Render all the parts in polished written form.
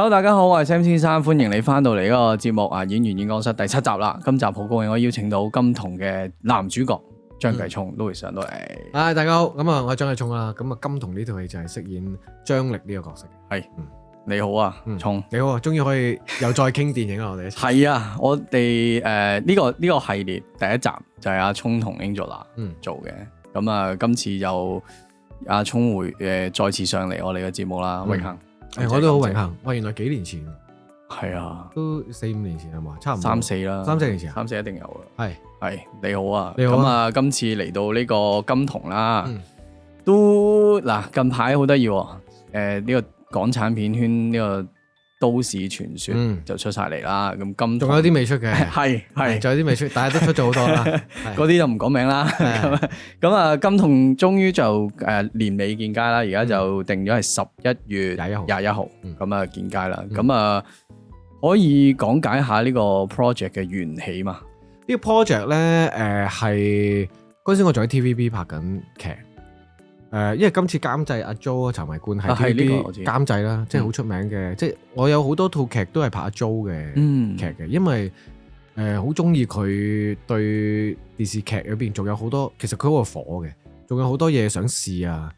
Hello， 大家好，我係 Sam 先生，歡迎你翻到嚟呢個節目啊，演員演講室第7集啦。今集好高興，我邀請到金童嘅男主角張繼聰 Louis 上到嚟。大家好，咁啊，我係張繼聰啦。咁啊，金童呢套戲就係飾演張力呢個角色。係，你好啊，聰，你好啊，終於可以又再傾電影啦，我哋一齊。係啊，我哋呢個系列第一集就係阿聰同 Angela 做嘅。咁啊，今次就阿聰會再次上嚟我哋嘅節目啦，榮幸。我都好榮幸。哇，原來幾年前，係啊，都4-5年前係嘛，差唔多3-4啦，3-4年前，3-4一定有啦。係你好啊，你好啊。咁啊，今次嚟到呢個金童啦，都嗱近排好得意喎。呢個港產片圈呢個都市傳說就出晒嚟啦。咁金童仲有啲未出嘅，係仲有啲未出，大家都出咗好多啦。嗰啲就唔講名啦。咁啊，金童終於就年尾見街啦，而家就定咗係11月21號，咁啊見街啦。咁啊可以講解下呢個 project 嘅緣起嘛？呢個 project 咧，係嗰陣時我仲喺 TVB 拍緊劇。因為今次監製阿 Jo 陳維冠係 TVB 監製啦，即係好出名嘅。即係我有好多套劇都係拍阿 Jo 嘅劇嘅，因為好中意佢對電視劇裏邊仲有好多，其實佢好火嘅，仲有好多嘢想試啊，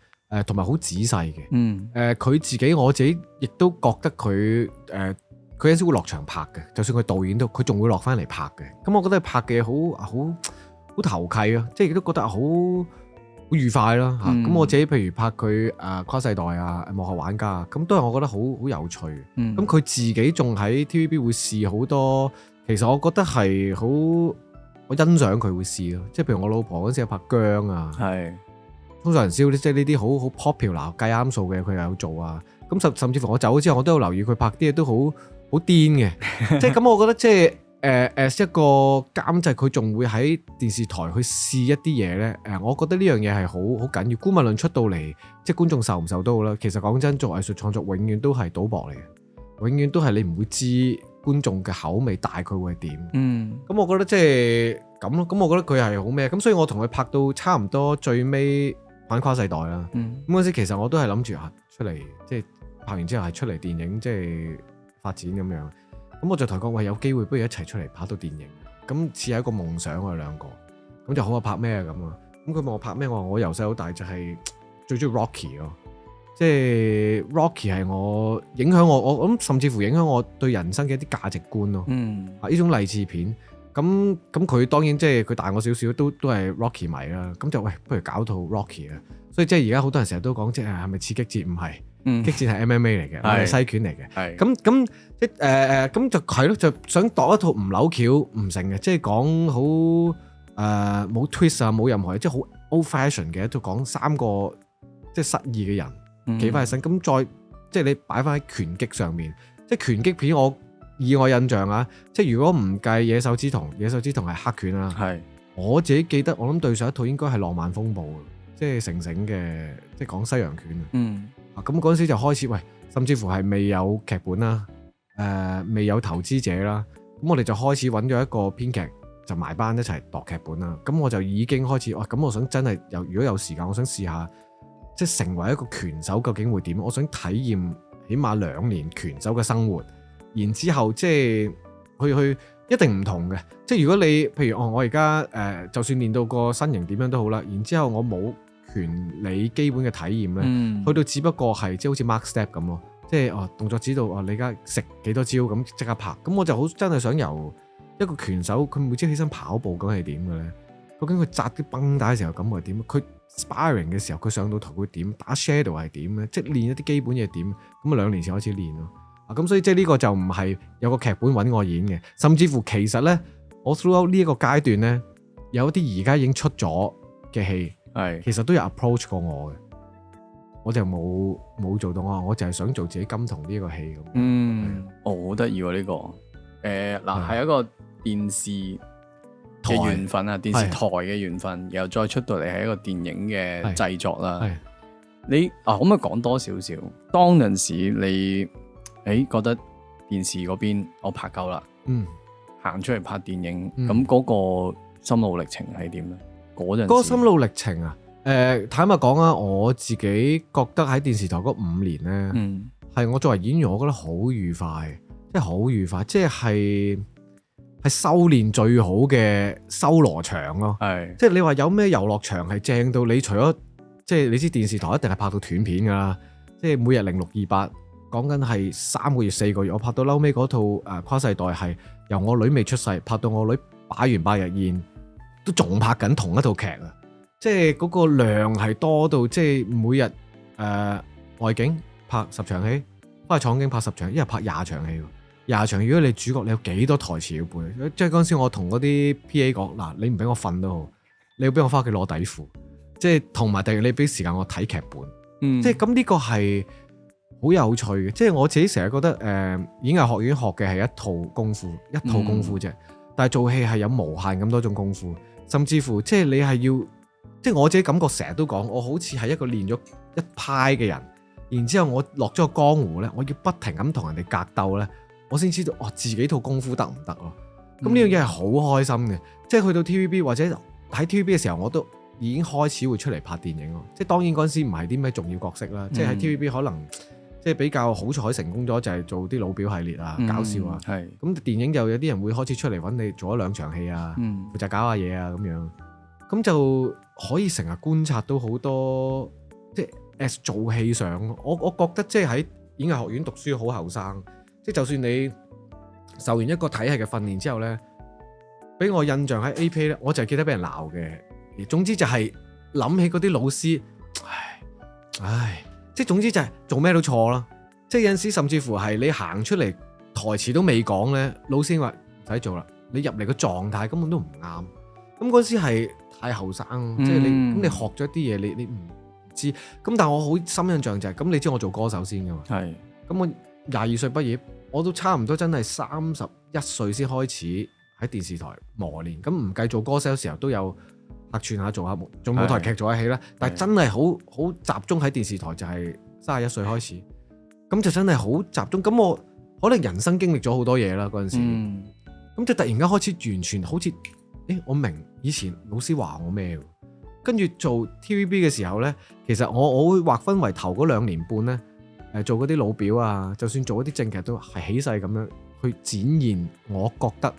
同埋好仔細嘅。佢我自己亦都覺得佢有陣時會落場拍嘅，就算佢導演都，佢仲會落翻嚟拍嘅。咁我覺得佢拍嘅好投契啊，即係亦都覺得好愉快啦嚇。咁我自己譬如拍佢跨世代啊、幕後玩家啊，咁都係我覺得好有趣。咁佢自己仲喺 TVB 會試好多，其實我覺得係我欣賞佢會試咯。即係譬如我老婆嗰陣時有拍姜啊，通常人燒即係呢啲好 popular 計啱數嘅，佢又有做啊。咁甚至乎我走咗之後，我都有留意佢拍啲嘢都好癲嘅。即係咁，我覺得即係一個監製，佢仲會喺電視台去試一啲嘢咧。我覺得呢樣嘢係好緊要。姑勿論出到嚟，即係觀眾受唔受都好啦。其實講真，做藝術創作永遠都係賭博嚟嘅，永遠都係你唔會知觀眾嘅口味大概會係點。咁我覺得即係咁咯。咁我覺得佢係好咩？咁所以我同佢拍到差唔多最尾反跨世代啦。咁嗰時其實我都係諗住出嚟，即係拍完之後係出嚟電影即係發展咁樣。咁我就同佢講話有機會，不如一齊出嚟拍到電影。咁似係一個夢想，我哋兩個。咁就好啊，拍咩啊咁啊？咁佢問我拍咩？我由細到大就係最中意 Rocky 咯。即係 Rocky 係我影響我諗甚至乎影響我對人生嘅一啲價值觀咯。呢種勵志片。咁佢當然即係佢大我少少，都係 Rocky 迷啦。咁就不如搞套 Rocky 啊！所以即係而家好多人成日都講，即係咪刺激戰？唔係。激戰係 MMA 嚟嘅，係西拳嚟嘅。咁即咁就係咯，就想度一套唔扭橋唔成嘅，即係講好冇 twist 啊，冇任何嘢，即係好 old fashion 嘅一套講3個即係失意嘅人企翻起身。咁再即係你擺翻喺拳擊上面，即係拳擊片以我印象啊，即係如果唔計野獸之瞳係黑拳啦。我自己記得，我諗對上一套應該係浪漫風暴，即係成嘅，即係講西洋拳。咁嗰陣時就開始甚至乎係未有劇本啦，未有投資者啦，咁我哋就開始揾咗一個編劇，就埋班一齊度劇本啦。咁我就已經開始，咁我想真係如果有時間，我想試下即係成為一個拳手究竟會點？我想體驗起碼2年拳手嘅生活，然之後即係去一定唔同嘅。即係如果你譬如我而家就算練到個身形點樣都好啦，然之後我冇拳理基本嘅體驗咧，去到只不過係即係好似 Mark Step 咁咯，即係動作指導你而家食幾多招咁即刻拍，咁我就好真係想由一個拳手佢每朝起身跑步咁係點嘅咧？究竟佢紮啲繃帶嘅時候咁係點？佢 sparring 嘅時候佢上到台會點？打 shadow 係點咧？即係練一啲基本嘢點？咁啊2年前開始練咯。咁所以即係呢個就唔係有個劇本揾我演嘅，甚至乎其實咧我 throughout 呢一個階段咧，有一啲而家已經出咗嘅戲。其實都有 approach 過我嘅，我就冇做到我就係想做自己金童呢個戲咁。好得意喎呢個，係一個電視嘅緣分啊，電視台嘅緣分，然後再出到嚟係一個電影嘅製作啦。你可唔可以講多少少？當陣時你覺得電視嗰邊我拍夠啦，行出嚟拍電影，咁嗰個心路歷程係點咧？嗰個心路歷程啊，坦白講啊，我自己覺得喺電視台嗰5年咧，係我作為演員，我覺得好愉快，即係好愉快，即係修練最好嘅修羅場咯。係，即係你話有咩遊樂場係正到你除咗即係你知電視台一定係拍到斷片㗎啦，即係每日0628講緊係3個月4個月，我拍到嬲尾嗰套跨世代係由我女未出世拍到我女擺完8日宴，都仲拍緊同一套劇啊！即係嗰個量係多到即係每日外景拍10場戲，翻去廠景拍10場，一日拍20場戲，20場。如果你主角你有幾多台詞要背？即係嗰陣時我同嗰啲 PA 講嗱，你唔俾我瞓都好，你要俾我翻屋企攞底褲，即係同埋第二你俾時間我睇劇本，即係咁呢個係好有趣嘅。即係我自己成日覺得演藝學院學嘅係一套功夫啫，但係做戲係有無限咁多種功夫，甚至乎即係你係要，即係我自己感覺成日都講，我好似係一個練咗一派嘅人，然之後我落咗個江湖咧，我要不停咁同人哋格鬥咧，我先知道自己套功夫得唔得咯。咁呢樣嘢係好開心嘅，即係去到 TVB 或者喺 TVB 嘅時候，我都已經開始會出嚟拍電影咯。即係當然嗰陣時唔係啲咩重要角色啦，即係喺 TVB 可能即係比較好彩成功咗，就係做啲老表系列啊、搞笑啊。咁電影就有啲人會開始出嚟揾你做一2場戲啊，負責搞下嘢啊咁樣，咁就可以成日觀察到好多即係 as 做戲上。我覺得即係喺演藝學院讀書好後生，即係就算你受完一個體系嘅訓練之後咧，俾我印象喺 AP 咧，我就係記得俾人鬧嘅。總之就係諗起嗰啲老師，唉，即係總之就係做咩都錯啦。即係有陣時甚至乎係你行出嚟台詞都未講咧，老師話唔使做啦，你入嚟個狀態根本都唔啱。咁嗰時係太後生，即係你咁你學咗啲嘢，你唔知。咁但係我好深印象就係咁，你知我做歌手先噶嘛？係。咁我22歲畢業，我都差唔多真係31歲先開始喺電視台磨練。咁唔計做歌手嘅時候都有客串下做舞台劇做下戲啦。但係真係好集中喺電視台就係31歲開始。咁就真係好集中。咁我可能人生經歷咗好多嘢啦嗰陣時。咁就突然間開始完全好似，我明以前老師話我咩，跟住做 TVB 嘅時候呢，其實我會劃分為頭嗰2年半呢，做嗰啲老表啊，就算做一啲正劇都係起勢咁樣去展現我覺得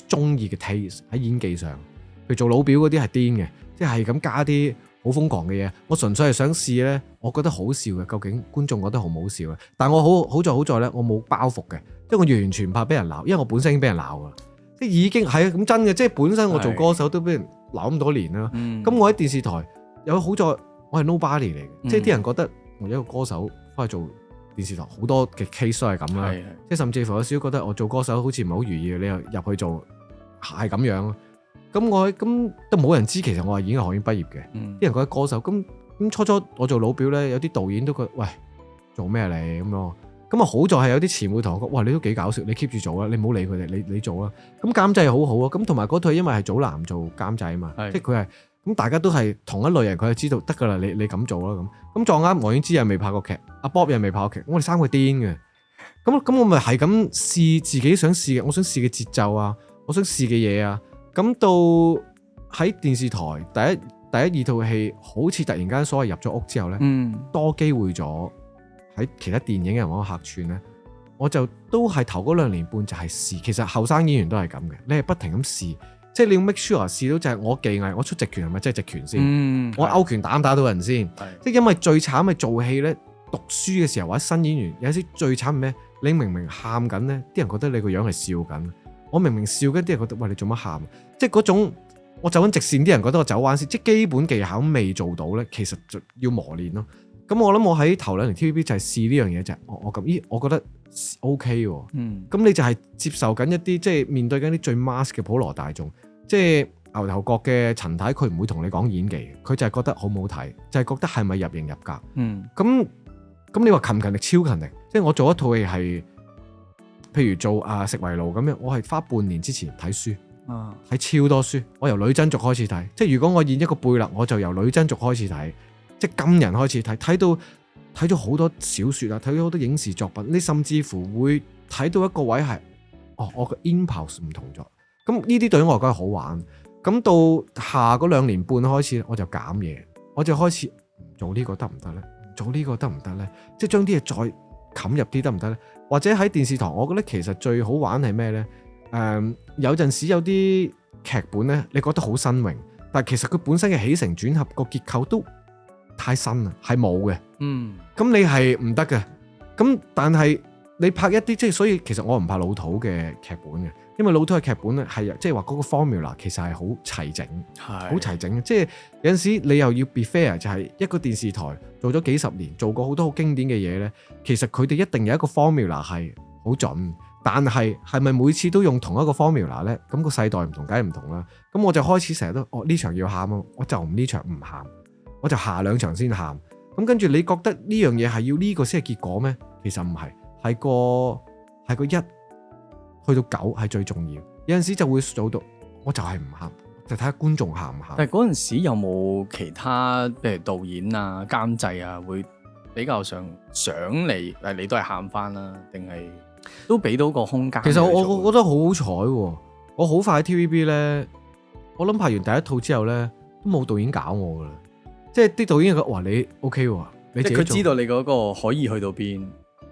中意嘅 taste 喺演技上。譬如做老表嗰啲係癲嘅，即係咁加啲好瘋狂嘅嘢。我純粹係想試呢，我覺得好笑嘅，究竟觀眾覺得好唔好笑嘅？但我好在呢，我冇包袱嘅，即係我完全唔怕俾人鬧，因為我本身已經俾人鬧噶啦。即係已經係啊，咁真嘅，即係本身我做歌手都俾人鬧咁多年啦。咁我喺電視台有好在我係 nobody 嚟嘅，即係啲人覺得我一個歌手翻去做電視台，好多嘅 case 都係咁啦。即係甚至乎有少少覺得我做歌手好似唔係好如意，你又入去做係咁樣。咁我咁都冇人知，其實我係演藝學院畢業嘅。啲人覺得歌手咁初我做老表咧，有啲導演都覺得喂，做咩你咁咯。咁啊好在係有啲前輩同我講，哇你都幾搞笑，你 keep 住做啦，你唔好理佢哋，你做啦。咁監製好好啊，咁同埋嗰套因為係祖藍做監製啊嘛，即係佢係咁大家都係同一類人，佢就知道得噶啦，你咁做啦咁撞啱黃婉之又未拍過劇，阿 Bob 又未拍過劇，我哋3個癲嘅。咁我咪係咁試自己想試嘅，我想試嘅節奏啊，我想試嘅嘢啊。咁到喺電視台第一2套戲，好似突然間所謂入咗屋之後咧，多機會咗喺其他電影嘅人物客串咧，我就都係頭嗰2年半就係試。其實後生演員都係咁嘅，你係不停咁試，即係你要 make sure 試到就係我技藝，我出直拳係咪真係直拳先？我勾拳打唔打到人先？即係因為最慘係做戲咧，讀書嘅時候或者新演員有時最慘係咩？你明明喊緊咧，啲人覺得你個樣係笑緊。我明明笑緊，啲人覺得喂，你做乜喊？即係嗰種我走緊直線，啲人覺得我走彎線，即係基本技巧未做到咧，其實就要磨練咯。咁我諗我喺頭2年 TVB 就係試呢樣嘢啫。我咁我覺得 OK 喎。咁你就係接受緊一啲即係面對緊啲最 mass 嘅普羅大眾，即係牛頭角嘅陳太，佢唔會同你講演技，佢就係覺得好唔好睇，就係覺得係咪入型入格。咁你話勤唔勤力？超勤力。即係我做一套戲係。譬如做食為奴咁樣，我係花半年之前睇書，睇超多書。我由女真族開始睇，即係如果我演一個貝勒，我就由女真族開始睇，即係金人開始睇，睇咗好多小說啊，睇咗好多影視作品。你甚至乎會睇到一個位係，我個 impulse 唔同咗。咁呢啲對於我嚟講係好玩。咁到下嗰2年半開始，我就減嘢，我就開始唔做呢個得唔得咧？唔做呢個得唔得咧？即係將啲嘢再冚入啲得唔得咧？或者喺電視台，我覺得其實最好玩係咩咧？有陣時有啲劇本咧，你覺得好新穎，但係其實佢本身嘅起承轉合個結構都太新啦，係冇嘅。咁你係唔得嘅。咁但係你拍一啲即係，所以其實我唔拍老土嘅劇本嘅，因為老土嘅劇本咧係即係話嗰個 formula 其實係好齊整，好齊整嘅。即係有陣時你又要 be fair，就係一個電視台做咗幾十年，做過好多好經典嘅嘢咧，其實佢哋一定有一個 formula 係好準。但係咪每次都用同一個 formula 咧？咁個世代唔同，梗係唔同啦。咁我就開始成日都呢場要喊啊，我就唔呢場唔喊，我就下兩場先喊。咁跟住你覺得呢樣嘢係要呢個先係結果咩？其實唔係，係個1去到9係最重要。有陣時就會做到，我就係唔喊，就睇下觀眾喊唔喊。但係嗰陣時有冇其他譬如導演啊、監製啊，會比較想你都係喊翻啦，定係都俾到個空間？其實我覺得好好彩喎，我好快喺 TVB 咧，我諗拍完第一套之後咧，都冇導演搞我噶啦，即係啲導演覺得哇你 OK 喎，你自己做，佢知道你嗰個可以去到邊。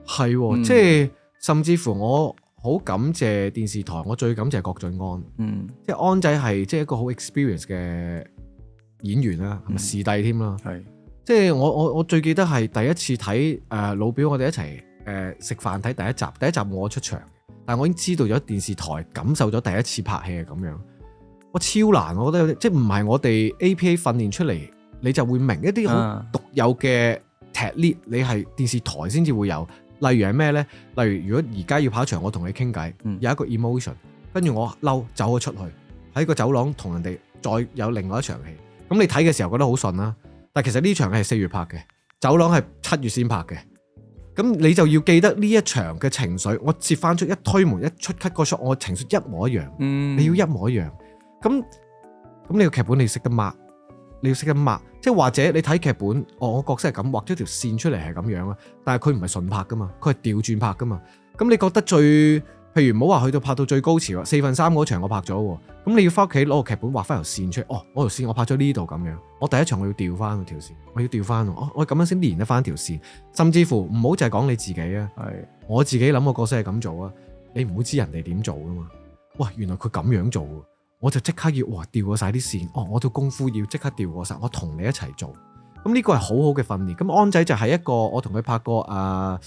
係，即係甚至乎我好感謝電視台，我最感謝郭晉安，即係安仔係即係一個好 experience 嘅演員啦，係咪視帝添啦？係，即係我最記得係第一次睇老表，我哋一齊食飯睇第一集我出場，但係我已經知道咗電視台感受咗第一次拍戲係咁樣，我超難，我覺得即係唔係我哋 APA 訓練出嚟，你就會明一啲好獨有嘅 technique，你係電視台先至會有。例如係咩呢？例如如果而家要跑場，我同你傾偈，有一個 emotion， 跟住我嬲走咗出去，喺個走廊同人哋再有另外一場戲。咁你睇嘅時候覺得好順啦，但其實呢場係4月拍嘅，走廊係7月先拍嘅。咁你就要記得呢一場嘅情緒，我接翻出一推門一出 cut 個 shot，我情緒一模一樣。你要一模一樣。咁你個劇本你要識得抹。你要識得抹，即係或者你睇劇本，我角色係咁畫咗條線出嚟係咁樣啊，但係佢唔係順拍噶嘛，佢係調轉拍噶嘛。咁你覺得譬如唔好話去到拍到最高潮4/3嗰場我拍咗喎，咁你要翻屋企攞個劇本畫翻條線出嚟，嗰條線我拍咗呢度咁樣，我第一場我要調翻條線，我要調翻，我咁樣先連得翻條線。甚至乎唔好就係講你自己啊，我自己諗個角色係咁做啊，你唔會知人哋點做噶嘛。哇，原來佢咁樣做。我就即刻要調過晒啲線，我套功夫要即刻調過晒，我同你一齊做。咁呢個係好好嘅訓練。咁安仔就係一個我同佢拍過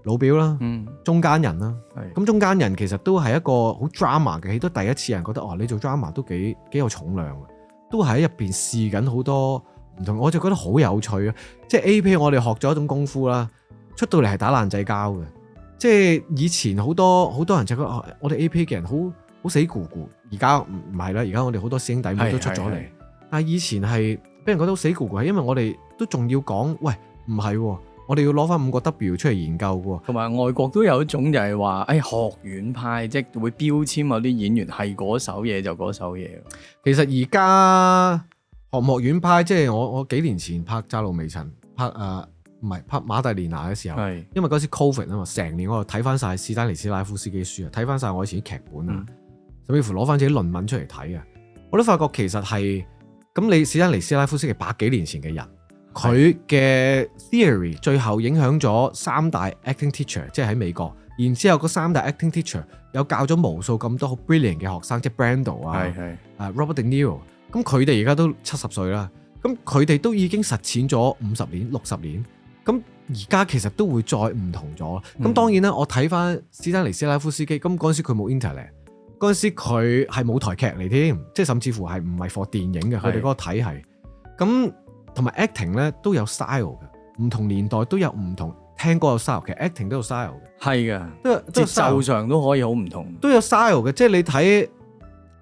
老表啦，中間人啦。咁中間人其實都係一個好 drama 嘅戲，都第一次人覺得你做 drama 都幾有重量嘅，都喺入邊試緊好多唔同，我就覺得好有趣啊！即係 AP 我哋學咗一種功夫啦，出到嚟係打爛仔交嘅。即係以前好多人就覺得我哋 AP 嘅人好死咕咕，而家唔係啦，而家我哋好多師兄弟妹都出咗嚟。但係以前係俾人覺得好死咕咕，係因為我哋都仲要講，喂，唔係，我哋要攞翻5個 W 出嚟研究嘅。同埋外國都有一種就係話，學院派，即係會標籤嗰啲演員係嗰首嘢就嗰首嘢。其實而家學唔學院派，即係我幾年前拍《窄路微塵》，拍馬蒂蓮娜嘅時候，因為嗰時 Covid 啊嘛，成年我就睇翻晒史丹尼斯拉夫斯基書啊，睇翻晒我以前啲劇本啊。甚至乎攞翻自己論文出嚟睇啊！我都發覺其實係咁，你史丹尼斯拉夫斯基100幾年前嘅人，佢嘅 theory 最後影響咗3大 acting teacher， 即係喺美國。然之後嗰3大 acting teacher 有教咗無數咁多好 brilliant 嘅學生，即係 Brando 啊、Robert De Niro。咁佢哋而家都70歲啦，咁佢哋都已經實踐咗50年、60年。咁而家其實都會再唔同咗。咁當然啦，我睇翻史丹尼斯拉夫斯基，咁嗰陣時佢冇 internet。嗰陣時佢係舞台劇嚟添，即係甚至乎係唔係 for 電影嘅，佢哋嗰個體系。咁同埋 acting 咧都有 style 嘅，唔同年代都有唔同，聽歌有 style，其實 acting 都有 style 嘅。係嘅，都節奏上都可以好唔同，都有 style 嘅。即係你睇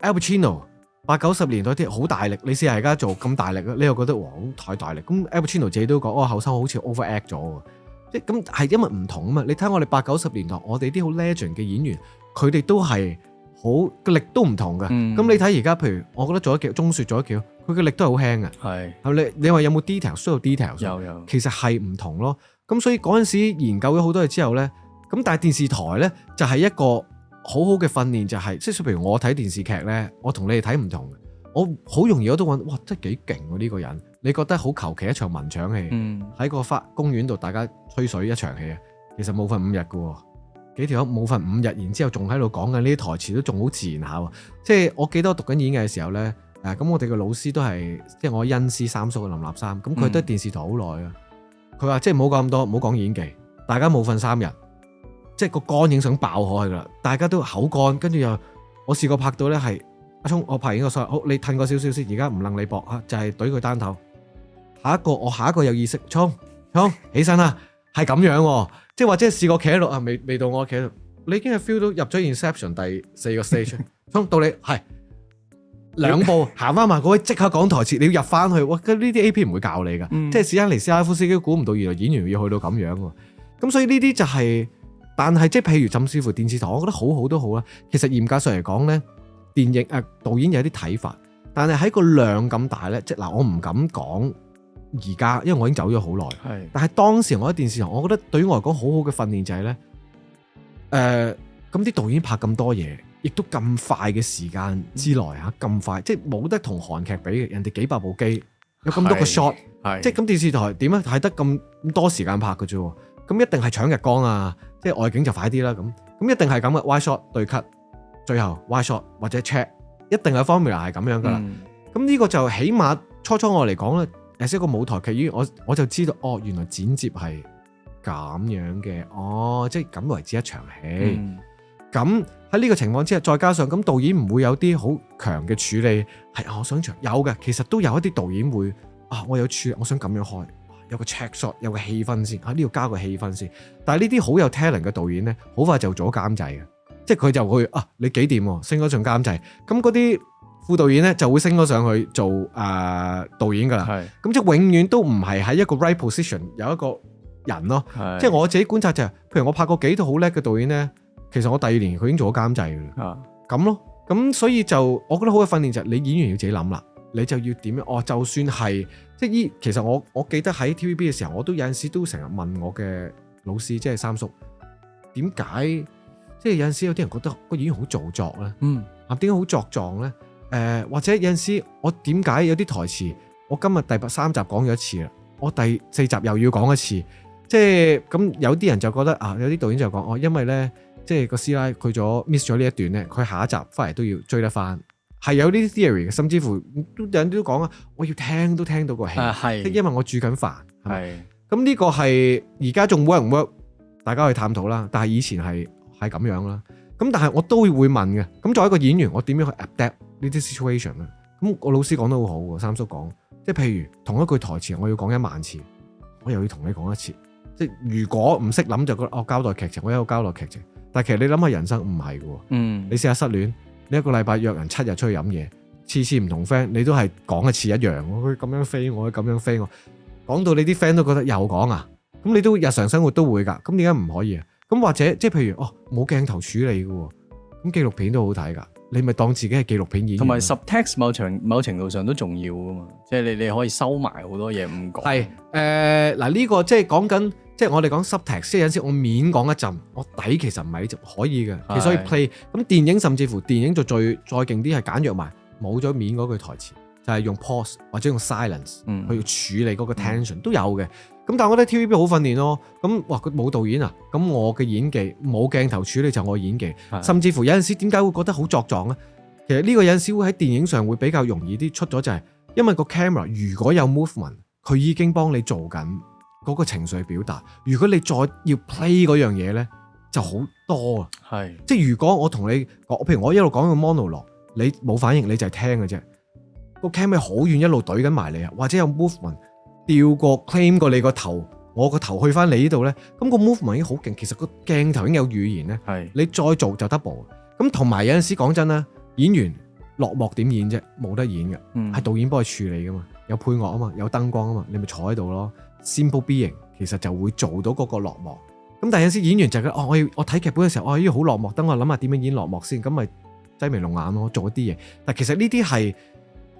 Al Pacino 80-90年代啲好大力，你試下而家做咁大力，你又覺得哇好太大力。咁 Al Pacino 自己都講，後生好似 overact 咗喎。即係咁係因為唔同啊嘛。你睇我哋80-90年代，我哋啲好 legend 嘅演員，佢哋都係。好個力都唔同嘅，咁你睇而家，譬如我覺得做一橋鐘雪做一橋，佢嘅力都係好輕嘅，係你話有冇 detail？ 需要 detail？ 有，其實係唔同咯。咁所以嗰陣時研究咗好多嘢之後咧，咁但係電視台咧就係一個好好嘅訓練，就係即係譬如我睇電視劇咧，我同你哋睇唔同嘅，我好容易我都揾哇真係幾勁喎呢個人，你覺得好求其一場文場戲，喺個公園度大家吹水一場戲啊，其實冇瞓5日嘅喎，幾條友冇瞓5日，然之後仲喺度講緊呢啲台詞都仲好自然下喎。即係我記得我讀緊演藝嘅時候咧，咁我哋嘅老師都係即係我恩師三叔嘅林立三，咁佢都喺電視台好耐啊。佢話即係唔好講咁多，唔好講演技，大家冇瞓3日，即係個肝已經想爆開㗎啦，大家都口乾，跟住又我試過拍到咧係阿聰，我拍完個所，好你褪個少少先，而家唔能你搏就係懟佢單頭，下一個有意識，聰起身啦，係咁樣喎，即係或者試過企喺度未到我企喺度，你已經係 feel 到入咗 Inception 第4個 stage， 聰到你係2步行翻埋嗰位即刻講台詞，你要入翻去，哇！呢啲 AP 唔會教你㗎，即係史丹尼斯拉夫斯基都估唔到原來演員要去到咁樣喎，咁所以呢啲就係。但係即係譬如甚至乎電視台，我覺得好好都好啦。其實嚴格上嚟講咧，電影導演有啲睇法，但係喺個量咁大咧，即係嗱，我唔敢講而家，因為我已經走咗好耐。係，但係當時我喺電視台，我覺得對於我嚟講好好嘅訓練就係咧，咁啲導演拍咁多嘢，亦都咁快嘅時間之內嚇，咁快，即係冇得同韓劇比嘅，人哋幾百部機，有咁多個 shot，即係咁電視台點樣係得咁多時間拍嘅啫喎？咁一定係搶日光啊！即係外景就快啲啦，咁一定係咁嘅 wide shot 對 cut， 最後 wide shot 或者 check， 一定有 formula 係咁樣噶啦。咁呢個就起碼初我嚟講咧，係一個舞台劇演員，我就知道原來剪接係咁樣嘅，即係咁為之一場戲。咁喺呢個情況之下，再加上咁導演唔會有啲好強嘅處理，係我想長有嘅，其實都有一啲導演會我有處理，我想咁樣開。有個 check shot， 有個氣氛先，呢度加個氣氛先。但係呢啲好有 talent 嘅導演咧，好快就做咗監製嘅，即係佢就會你幾掂升咗上監製，咁嗰啲副導演咧就會升咗上去做導演噶啦。咁即係永遠都唔係喺一個 right position 有一個人咯。即係我自己觀察就係，譬如我拍過幾套好叻嘅導演咧，其實我第2年佢已經做咗監製噶啦。咁咯，咁所以就我覺得好嘅訓練就係你演員要自己諗啦。你就要點樣？就算係即係其實我記得喺 TVB 嘅時候，我都有陣時都成日問我嘅老師，即係三叔，點解即係有陣時有啲人覺得個演員好做作咧？點解好作狀咧？或者有陣時我點解有啲台詞，我今日第3集講咗一次啦，我第4集又要講一次，即係咁有啲人就覺得有啲導演就講因為咧，即係個師奶佢miss 咗呢一段咧，佢下一集翻嚟都要追得翻。係有呢啲 theory 嘅，甚至乎有人都講我要聽都聽到個戲，即因為我煮緊飯。咁呢個係而家仲 work 唔 work？大家去探討啦。但係以前係咁樣啦。咁但係我都會問嘅。咁作為一個演員，我點樣去 adapt 呢啲 situation 咧？咁我老師講得好好喎，三叔講，即係譬如同一句台詞，我要講1萬次，我又要同你講一次。即係如果唔識諗就覺得交代劇情，我有個交代劇情。但係其實你諗下人生唔係嘅喎。你試下失戀。你1個禮拜約人7日出去飲嘢，次次唔同 friend，你都係講一次一樣。佢咁樣飛我，佢咁樣飛我，講到你啲 friend 都覺得又講啊。咁你都日常生活都會㗎。咁點解唔可以啊？咁或者即係譬如冇鏡頭處理嘅喎，咁紀錄片都好睇㗎。你咪當自己係紀錄片演員。同埋 subtext 某程度上都重要㗎嘛。即係你可以收埋好多嘢唔講。係嗱呢個即係講緊。即係我哋講 subtext， 即係有陣時我面講一陣，我底其實唔係就可以嘅，其實可以 play。咁電影甚至乎電影就再勁啲係簡約埋，冇咗面嗰句台詞，就係用 pause 或者用 silence 去處理嗰個 tension 都有嘅。咁但係我覺得 TVB 好訓練咯。咁佢冇導演啊，咁我嘅演技冇鏡頭處理就我演技，甚至乎有陣時點解會覺得好作狀咧？其實呢個有陣時會喺電影上會比較容易啲出咗，就係因為個 camera 如果有 movement，佢已經幫你做緊嗰個情緒表達，如果你再要 play 嗰樣嘢咧，就好多啊。即係如果我同你講，譬如我一路講個 monologue，你冇反應，你就係聽嘅啫。個 camera 好遠一路懟緊埋你啊，或者有 movement 調過 claim 過你個頭，我個頭去翻你呢度咧，咁個 movement 已經好勁。其實個鏡頭已經有語言咧，你再做就 double。咁同埋有陣時講真啦，演員落幕點演啫？冇得演嘅，係導演幫佢處理噶嘛，有配樂啊嘛，有燈光啊嘛，你咪坐喺度咯。Simple being 其實就會做到嗰個落幕。咁但係有時演員就覺得我睇劇本嘅時候，呢個好落幕，等我諗下點樣演落幕先，咁咪擠眉弄眼咯，做一啲嘢。但其實呢啲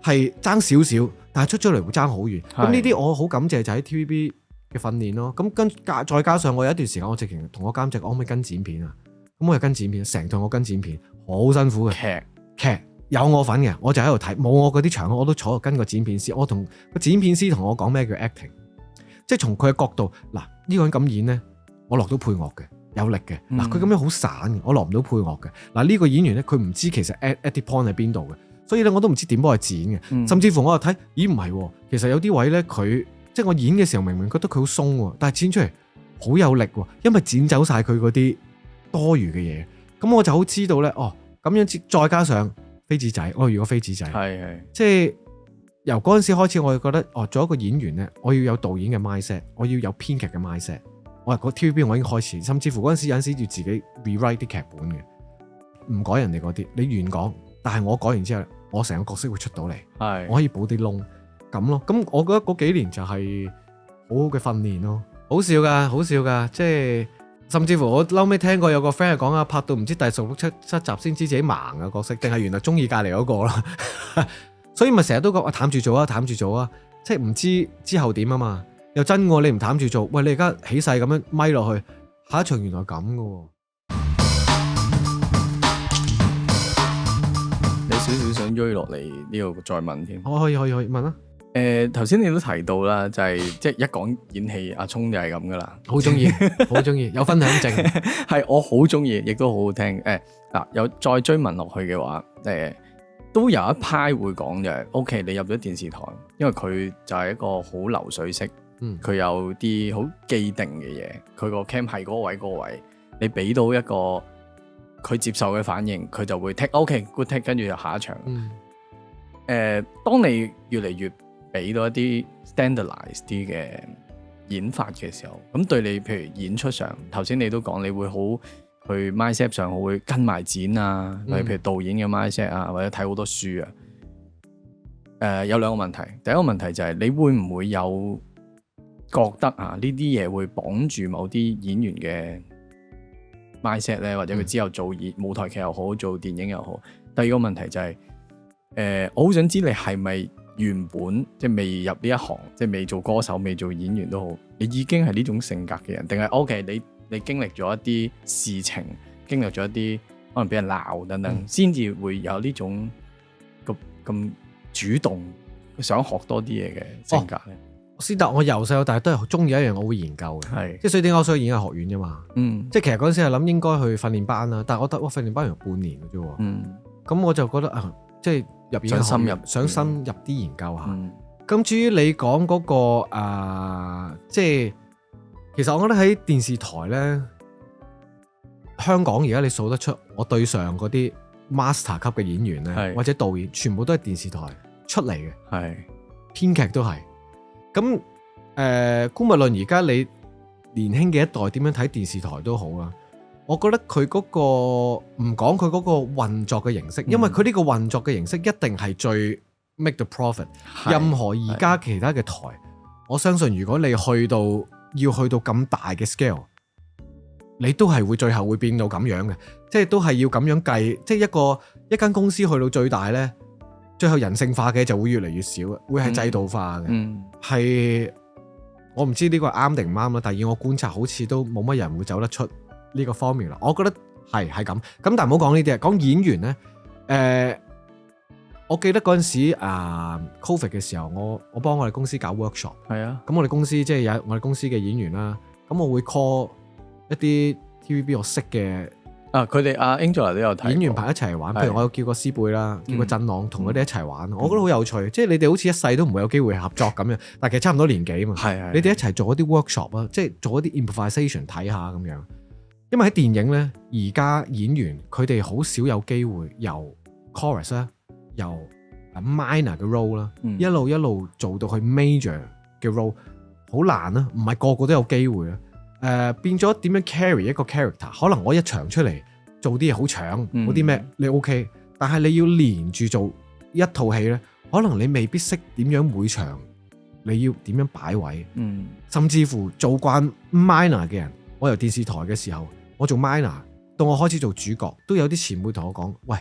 係爭少少，但係出咗嚟會爭好遠。咁呢啲我好感謝就喺 TVB 嘅訓練咯。咁再加上我有一段時間我直情同我監製講，可唔可以跟剪片啊？咁我又跟剪片，成套我跟剪片，好辛苦嘅劇有我份嘅，我就喺度睇，冇我嗰啲場我都坐度跟個剪片師。我同個剪片師同我講咩叫 acting。即係從佢嘅角度，嗱呢個人咁演咧，我落到配樂嘅，有力嘅。嗱，佢咁樣好散嘅，我落唔到配樂嘅。嗱，呢個演員咧，佢唔知其實 edit point 喺邊度嘅，所以咧我都唔知點幫佢剪嘅。甚至乎我又睇，咦唔係，其實有啲位咧佢即係我演嘅時候明明覺得佢好鬆，但係剪出嚟好有力，因為剪走晒佢嗰啲多餘嘅嘢。咁我就好知道咧，哦咁樣再加上飛紙仔，我遇過飛紙仔，係即係由嗰陣時開始，我就覺得哦，做一個演員咧，我要有導演嘅 mindset， 我要有編劇嘅 mindset。我係個 TVB 我已經開始，甚至乎嗰陣時有陣時要自己 rewrite 啲劇本嘅，唔改人哋嗰啲，你原講，但係我改完之後，我成個角色會出到嚟，係我可以補啲窿咁咯。咁我覺得嗰幾年就係好好嘅訓練咯，好笑㗎，即係甚至乎我後尾聽過有個 friend 係講啊，拍到唔知第16、17集先知自己盲嘅角色，定係原來中意隔離嗰個啦。所以咪成日都講啊，淡住做啊，即係唔知之後點啊嘛。又真喎，你唔淡住做，喂，你而家起勢咁樣咪落去，下一場原來咁嘅喎。你少少想追落嚟呢度再問添。可以問啊。頭先你都提到啦，就係即係一講演戲，阿聰就係咁噶啦，好中意，有分享證。係我好中意，亦都好好聽。嗱，有再追問落去嘅話，都有一派會講就係 OK， 你入咗電視台，因為佢就係一個好流水式。佢有啲好既定嘅嘢，佢個 cam 係嗰個位，你俾到一個佢接受嘅反應，佢就會 take OK good take， 跟住就下一場。當你越嚟越俾到一啲 standardize 啲嘅演法嘅時候，咁對你譬如演出上，頭先你都講你會好去 mindset 上會跟埋剪啊，或者譬如導演嘅 mindset 啊，或者睇好多書啊。有兩個問題，第一個問題就係你會唔會有覺得啊呢啲嘢會綁住某啲演員嘅 mindset 咧，或者佢之後做舞台劇又好，做電影又好。第二個問題就係我好想知你係咪原本即係未入呢一行，即係未做歌手、未做演員都好，你已經係呢種性格嘅人，定係 OK？你經歷咗一啲事情，經歷咗一啲可能俾人鬧等等，先至會有呢種咁主動想學多啲嘢嘅性格咧？先達，我由細到大都係中意一樣，我會研究嘅，即係所以點解我想去演藝學院啫嘛。即係其實嗰陣時係諗應該去訓練班啦，但係我覺得訓練班要半年嘅啫。咁我就覺得即係入演藝學院想深入啲研究下。咁至於你講嗰個即係其實我覺得喺電視台咧，香港而家你數得出我對上嗰啲 master 級嘅演員咧，或者導演，全部都係電視台出嚟嘅，編劇都係。咁姑勿論而家你年輕嘅一代點樣睇電視台都好啦，我覺得佢嗰個唔講佢嗰個運作嘅形式，因為佢呢個運作嘅形式一定係最 make the profit。任何而家其他嘅台，我相信如果你要去到咁大嘅 scale， 你都係會最後會變到咁樣嘅，即係都係要咁樣計，即係一間公司去到最大呢，最後人性化嘅就會越嚟越少，會係制度化嘅。係我唔知呢個啱定唔啱啦，但係以我觀察，好似都冇乜人會走得出呢個方面啦。我覺得係咁。咁但係唔好講呢啲啊，講演員呢。我記得嗰陣時Covid 嘅時候，我幫我哋公司搞 workshop。係啊。咁我哋公司即係有我哋公司嘅演員啦。咁我會 call 一啲 TVB 我識嘅。佢哋Angela 都有睇演員排一齊玩，譬如我有叫個師貝啦，叫個振朗同佢哋一齊玩，我覺得好有趣。即係你哋好似一世都唔會有機會合作咁樣，但係其實差唔多年紀嘛。係你哋一齊做一啲 workshop 啊，即係做一啲 improvisation 睇下咁樣。因為喺電影咧，而家演員佢哋好少有機會由 chorus 啦，由 minor 嘅 role 啦，一路做到去 major 嘅 role， 好難啊，唔係個個都有機會啊。變咗點樣 carry 一個 character？ 可能我一場出嚟做啲嘢好搶，嗰啲咩你 OK，但係你要連住做一套戲咧，可能你未必識點樣每場你要點樣擺位，甚至乎做慣 minor 嘅人，我由電視台嘅時候，我做 minor， 到我開始做主角，都有啲前輩同我講，喂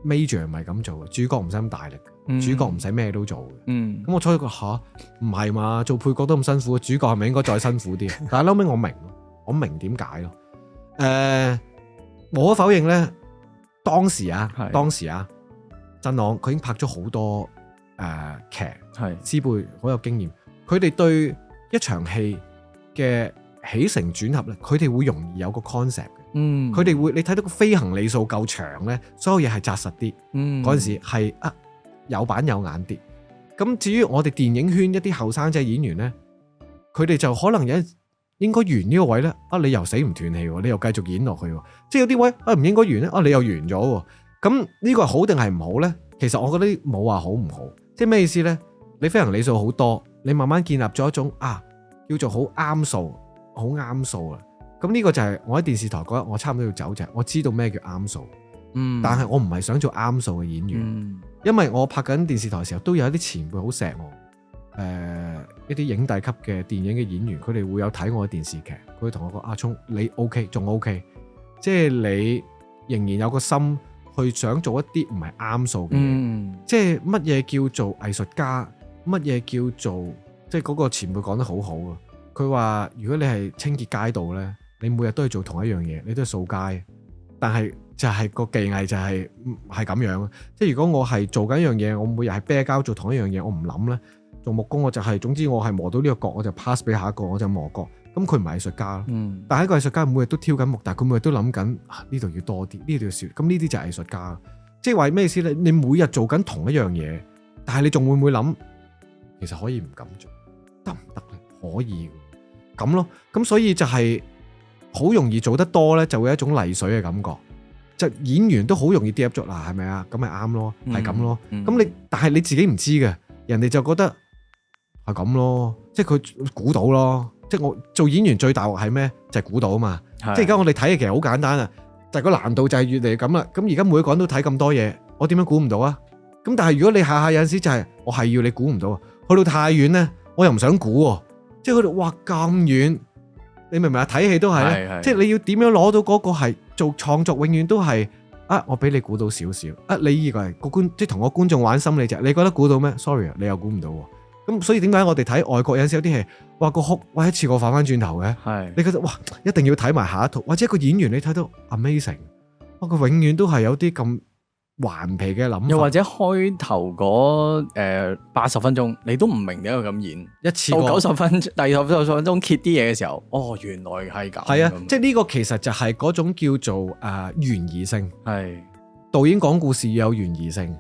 ，major 唔係咁做嘅，主角唔使咁大力。主角唔使咩都做嘅，咁我初一個唔係嘛，做配角都咁辛苦，主角係咪應該再辛苦啲？但係後尾我明點解咯。無可否認咧，當時振朗佢已經拍咗好多劇，師輩好有經驗，佢哋對一場戲嘅起承轉合咧，佢哋會容易有個 concept 嘅。佢哋會你睇到個飛行里數夠長咧，所有嘢係紮實啲。嗰陣時係有板有眼啲。咁至於我哋電影圈一啲後生仔演員咧，佢哋就可能應該完呢個位咧，你又死唔斷氣，你又繼續演落去，即係有啲位唔應該完咧，你又完咗。咁呢個係好定係唔好咧？其實我覺得冇話好唔好，即係咩意思咧？你飛行里數好多，你慢慢建立咗一種叫做好啱數，好啱數啦。咁呢個就係我喺電視台覺得我差唔多要走，就係我知道咩叫啱數。但係我唔係想做啱數嘅演員，因為我拍緊電視台嘅時候都有一啲前輩好錫我。一啲影帝級嘅電影嘅演員，佢哋會有睇我嘅電視劇，佢會同我講：阿聰，你 OK， 仲 OK， 即係你仍然有個心去想做一啲唔係啱數嘅嘢。即係乜嘢叫做藝術家，乜嘢叫做即係嗰個前輩講得好好啊！佢話：如果你係清潔街道呢，你每日都係做同一樣嘢，你都係掃街，但係就係個技藝就係咁樣。即係如果我係做緊一樣嘢，我每日係啤膠做同一樣嘢，我唔諗呢。做木工我就係，總之我係磨到呢個角，我就 pass 俾下一個，我就磨角。咁佢唔係藝術家咯，但係一個藝術家每日都挑緊木，但係佢每日都諗緊呢度要多啲，呢度要少。咁呢啲就係藝術家。即係話咩意思咧？你每日做緊同一樣嘢，但係你仲會唔會諗，其實可以唔咁做，得唔得咧？可以咁咯。咁所以就係好容易做得多咧，就會有一種泥水嘅感覺。就演員都好容易跌入咗嗱，係咪啊？咁咪啱咯，係咁咯。咁但係你自己唔知嘅，人哋就覺得。係咁咯，即係佢估到咯，即係我做演員最大鑊係咩？就係估到啊嘛。即係而家我哋睇嘅其實好簡單啊，但係個難度就係越嚟越咁啦。咁而家每個人都睇咁多嘢，我點樣估唔到啊？咁但係如果你下下有陣時就係我係要你估唔到啊，去到太遠咧，我又唔想估喎。即係佢哋哇咁遠，你明唔明啊？睇戲都係咧，即係你要點樣攞到嗰個係做創作，永遠都係我俾你估到少少你以為個即係同個觀眾玩心理啫？你覺得估到咩 ？Sorry 你又估唔到喎。咁所以點解我哋睇外國有陣時有啲戲，哇個哭，哇一次過反翻轉頭嘅，你覺得哇一定要睇埋下一套，或者一個演員你睇到 amazing， 佢永遠都係有啲咁頑皮嘅諗法，又或者開頭嗰80分鐘你都唔明點解咁演，一次過到90分，第90分鐘揭啲嘢嘅時候，原來係咁。係啊，即係呢個其實就係嗰種叫做懸疑性，係導演講故事要有懸疑性，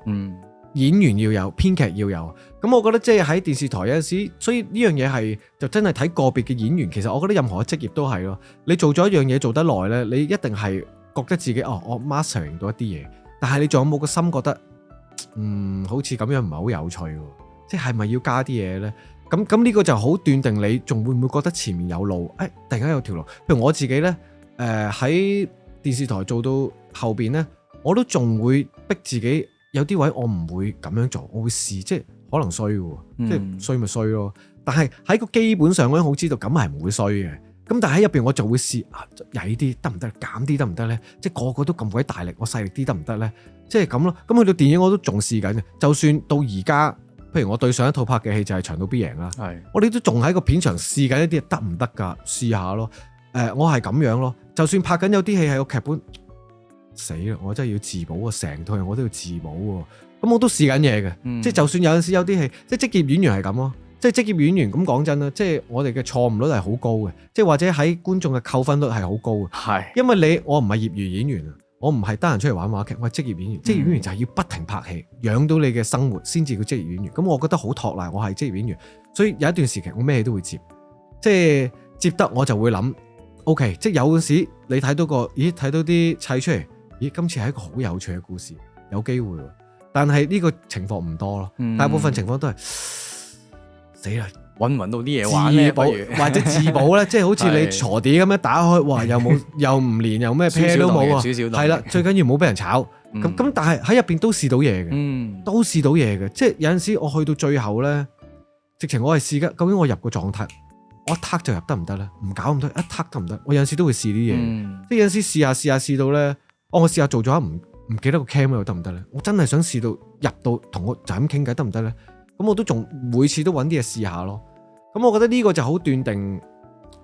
演員要有，編劇要有。咁我覺得即係喺電視台有陣時，所以呢樣嘢係就真係睇個別嘅演員。其實我覺得任何嘅職業都係咯。你做咗一樣嘢做得耐呢，你一定係覺得自己我 mastering 到一啲嘢，但係你仲有冇個心覺得好似咁樣唔係好有趣喎？即係咪要加啲嘢呢？咁呢個就好斷定你仲會唔會覺得前面有路？突然間有條路。譬如我自己呢，喺電視台做到後邊呢，我都仲會逼自己。有啲位我唔會咁樣做，我會試，即係可能衰嘅，即係衰咪衰咯。但係喺個基本上我都好知道咁係唔會衰嘅。咁但係喺入邊我就會試曳啲得唔得，減啲得唔得咧？即係個個都咁鬼大力，我細力啲得唔得咧？即係咁咯。咁去到電影我都仲試緊嘅。就算到而家，譬如我對上一套拍嘅戲就係長島必贏啦，我哋都仲喺個片場試緊一啲得唔得㗎？試下咯。我係咁樣咯。就算拍緊有啲戲係個劇本。死啦！我真係要自保啊！成套嘢我都要自保喎。咁我都試緊嘢嘅，即係就算有陣時有啲戲，即係職業演員係咁咯。即係職業演員咁講真啦，即係我哋嘅錯誤率係好高嘅，即係或者喺觀眾嘅扣分率係好高嘅。係，因為我唔係業餘演員啊，我唔係得閒出嚟玩話劇，我係職業演員。職業演員就係要不停拍戲，養到你嘅生活先至叫職業演員。咁我覺得好托賴，我係職業演員，所以有一段時期我咩戲都會接，即係接得我就會諗 OK， 即係有陣時你睇到睇到啲砌出嚟。今次係一個好有趣嘅故事，有機會，但係呢個情況唔多咯，大部分情況都係死啦，揾唔揾到啲嘢玩咧，或者自保咧，即係好似你鋤地咁樣打開，哇，又冇又唔連又咩啤都冇啊，係啦，最緊要唔好俾人炒，咁但係喺入邊都試到嘢嘅，都試到嘢嘅，即係有陣時我去到最後咧，直情我係試緊，究竟我入個狀態，我一撻就入得唔得咧？唔搞咁多，一撻得唔得？我有陣時都會試啲嘢，即係有陣時試下試到咧。我試下做咗唔記得個 cam 又得唔得咧？我真係想試到入到同我就咁傾偈得唔得咧？咁我都仲每次都揾啲嘢試下咯。咁我覺得呢個就好斷定，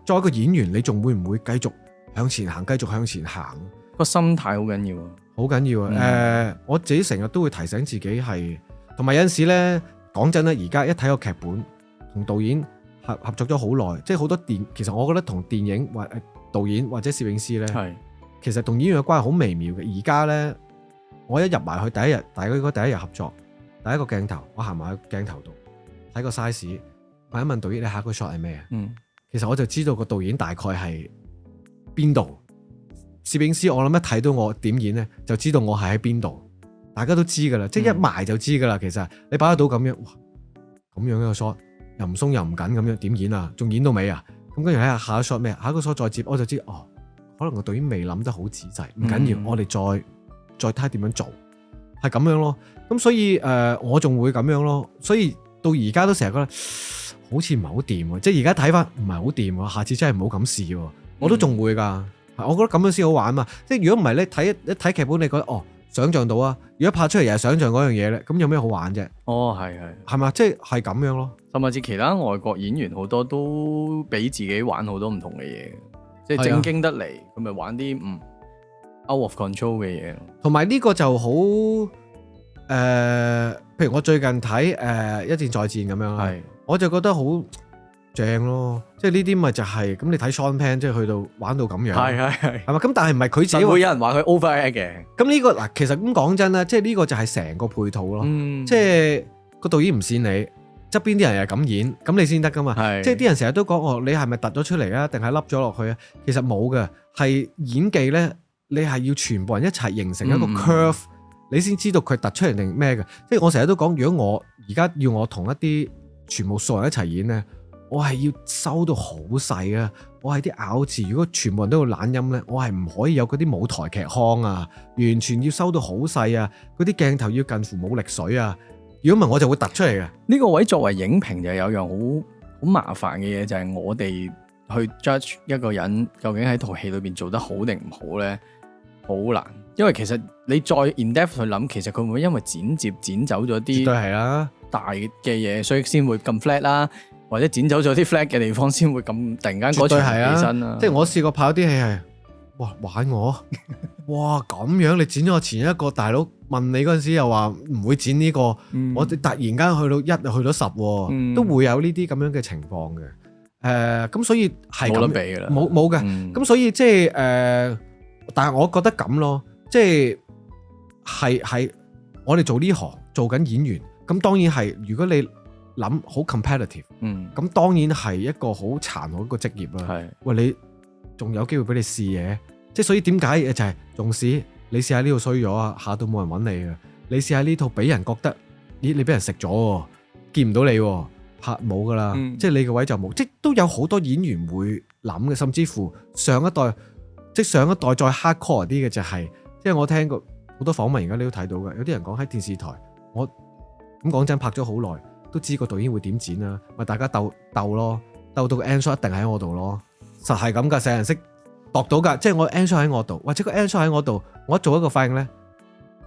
作為一個演員，你仲會唔會繼續向前行？繼續向前行，個心態好緊要啊！好緊要啊！我自己成日都會提醒自己係，同埋有陣時咧，講真咧，而家一睇個劇本同導演合作咗好耐，即係好多其實我覺得同電影或導演或者攝影師咧，其實同演員嘅關係好微妙嘅。而家咧，我一入埋去第一日，大家應該第一日合作，第一個鏡頭，我行埋去鏡頭度睇個 size， 問一問導演你下一個 shot 係咩？其實我就知道個導演大概係邊度。攝影師我諗一睇到我點演咧，就知道我係喺邊度。大家都知噶啦，即係一埋就知噶啦。其實你擺得到咁樣，哇，咁樣一個 shot 又唔鬆又唔緊咁樣，點演啊？仲演到尾啊？咁跟住睇下下一 shot 咩？下一個 shot 再接，我就知哦，可能個導演未諗得好仔細，唔緊要，我哋再睇下點樣做，係咁樣咯。咁所以我仲會咁樣咯。所以到而家都成日覺得好似唔係好掂喎，即係而家睇翻唔係好掂喎，下次真係唔好咁試喎。我都仲會㗎，我覺得咁樣先好玩嘛。即係如果唔係咧，一睇劇本，你覺得哦，想像到啊。如果拍出嚟又係想像嗰樣嘢咧，咁有咩好玩啫？哦，係嘛？即係咁樣咯。甚至其他外國演員好多都俾自己玩好多唔同嘅嘢，即係正經得嚟，佢咪玩啲out of control 嘅嘢。同埋呢個就好譬如我最近睇一戰再戰咁樣，我就覺得好正咯。即係呢啲咪就係咁，你睇 Sean Penn 即係去到玩到咁樣，係嘛？咁但係唔係佢自己會有人話佢 overact 嘅。咁呢個嗱，其實咁講真啦，即係呢個就係成個配套咯。即係個導演唔線你，側邊啲人又係咁演，咁你先得噶嘛。即係啲人成日都講哦，你係咪突咗出嚟啊？定係凹咗落去啊？其實冇嘅，係演技咧，你係要全部人一齊形成一個 curve，你先知道佢突出嚟定咩嘅。即係我成日都講，如果我而家要我同一啲全部素人一齊演咧，我係要收到好細啊！我係啲咬字，如果全部人都要懶音咧，我係唔可以有嗰啲舞台劇腔啊，完全要收到好細啊！嗰啲鏡頭要近乎冇力水啊！如果唔係，我就會突出嚟嘅。呢個位作為影評就有樣好麻煩嘅嘢，就係我哋去 judge 一個人究竟喺套戲裏邊做得好定唔好咧，好難。因為其實你再 in depth 去諗，其實佢會唔會因為剪走咗啲，絕對係啦，大嘅嘢，所以先會咁 flat 啦。或者剪走咗啲 flag 嘅地方，先會咁突然間嗰場起身啦。即係我試過拍啲戲係，哇玩我，哇咁樣你剪咗我前一個大佬問你嗰陣時又話唔會剪呢個，我哋突然間去到1去到10，都會有呢啲咁樣嘅情況嘅。咁所以係冇得比㗎啦，冇嘅。咁所以即係但係我覺得咁咯，即係我哋做呢行做緊演員，咁當然係如果你諗好 competitive，咁當然係一個好殘酷一個職業啦。喂，你仲有機會俾你試嘢，即係所以點解就係仲試？你試下呢度衰咗啊，下到冇人揾你嘅。你試下呢套俾人覺得，咦你俾人食咗，見唔到你，拍冇噶啦。即係你個位就冇，即係都有好多演員會諗嘅，甚至乎上一代再 hardcore 啲嘅就係，即係我聽過好多訪問，而家你都睇到嘅，有啲人講喺電視台，我咁講真拍咗好耐。都知個導演會點剪啦，咪大家鬥咯，鬥到個 end shot 一定喺我度咯，實係咁噶，成人識度到噶，即係我 end shot 喺我度，或者個 end shot 喺我度，我一做一個反應咧，